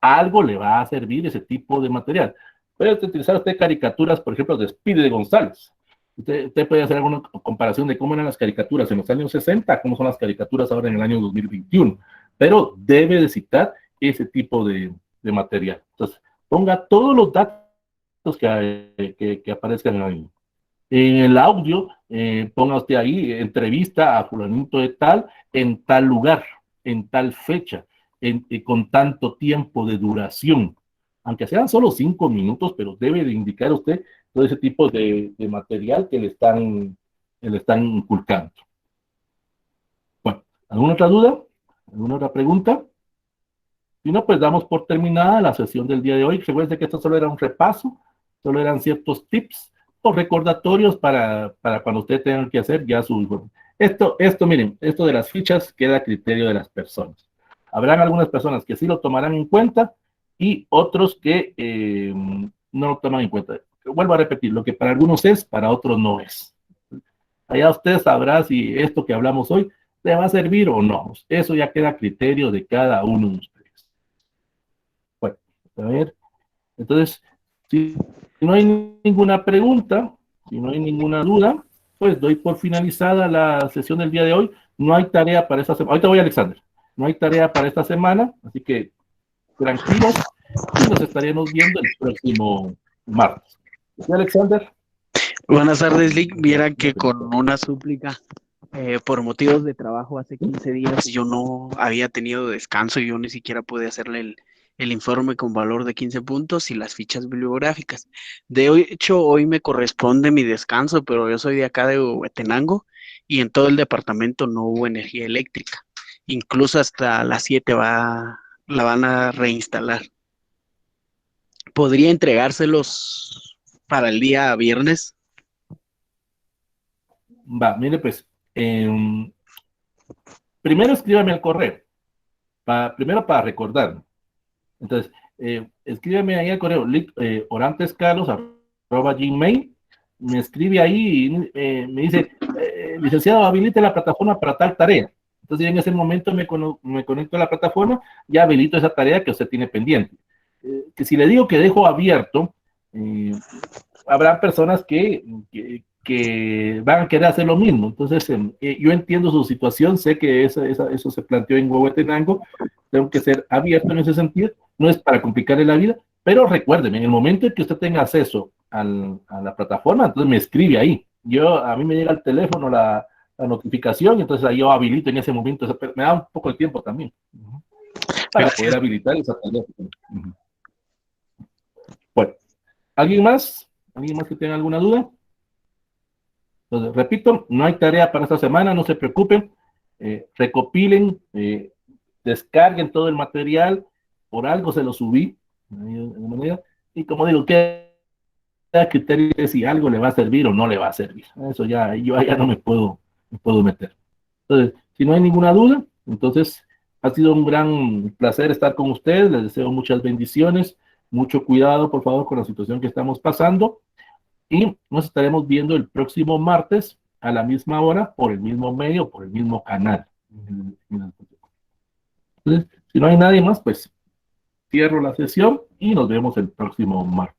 Algo le va a servir ese tipo de material. Puede utilizar usted caricaturas, por ejemplo, de Speedy de González. Usted puede hacer alguna comparación de cómo eran las caricaturas en los años 60, cómo son las caricaturas ahora en el año 2021. Pero debe de citar ese tipo de material. Entonces, ponga todos los datos que aparezcan ahí. En el audio, ponga usted ahí, entrevista a fulanito de tal, en tal lugar, en tal fecha, con tanto tiempo de duración. Aunque sean solo 5 minutos, pero debe de indicar usted todo ese tipo de material que le están inculcando. Bueno, ¿alguna otra duda? ¿Alguna otra pregunta? Si no, pues damos por terminada la sesión del día de hoy. Recuerden que esto solo era un repaso, solo eran ciertos tips o recordatorios para cuando ustedes tengan que hacer ya su informe. Miren, esto de las fichas queda a criterio de las personas. Habrán algunas personas que sí lo tomarán en cuenta y otros que no lo toman en cuenta. Vuelvo a repetir, lo que para algunos es, para otros no es. Allá usted sabrá si esto que hablamos hoy le va a servir o no. Eso ya queda a criterio de cada uno de ustedes. Bueno, a ver. Entonces, si no hay ninguna pregunta, si no hay ninguna duda, pues doy por finalizada la sesión del día de hoy. No hay tarea para esta semana. Ahorita voy, Alexander. No hay tarea para esta semana, así que tranquilos y nos estaremos viendo el próximo martes. ¿Sí, Alexander? Buenas tardes, Lick. Vieran que con una súplica, por motivos de trabajo, hace 15 días yo no había tenido descanso, yo ni siquiera pude hacerle el informe con valor de 15 puntos y las fichas bibliográficas. De hecho, hoy me corresponde mi descanso, pero yo soy de acá de Huehuetenango y en todo el departamento no hubo energía eléctrica. Incluso hasta las 7 la van a reinstalar. ¿Podría entregárselos para el día viernes? Va, mire pues, primero escríbame al correo, primero para recordar. Entonces, escríbeme ahí al correo, orantescarlos@gmail, me escribe ahí y me dice, licenciado, habilite la plataforma para tal tarea. Entonces, yo en ese momento me conecto a la plataforma, ya habilito esa tarea que usted tiene pendiente. Que si le digo que dejo abierto, habrá personas que van a querer hacer lo mismo. Entonces, yo entiendo su situación, sé que eso se planteó en Huehuetenango, tengo que ser abierto en ese sentido, no es para complicarle la vida, pero recuérdeme, en el momento en que usted tenga acceso a la plataforma, entonces me escribe ahí. A mí me llega al teléfono la notificación, entonces ahí yo habilito en ese momento, me da un poco de tiempo también, para poder habilitar esa tarea. Bueno, ¿alguien más? ¿Alguien más que tenga alguna duda? Entonces, repito, no hay tarea para esta semana, no se preocupen, recopilen, descarguen todo el material, por algo se lo subí, y como digo, queda criterio de si algo le va a servir o no le va a servir. Eso ya, yo ya no me puedo meter. Entonces, si no hay ninguna duda, entonces ha sido un gran placer estar con ustedes, les deseo muchas bendiciones, mucho cuidado, por favor, con la situación que estamos pasando, y nos estaremos viendo el próximo martes a la misma hora, por el mismo medio, por el mismo canal. Entonces, si no hay nadie más, pues cierro la sesión y nos vemos el próximo martes.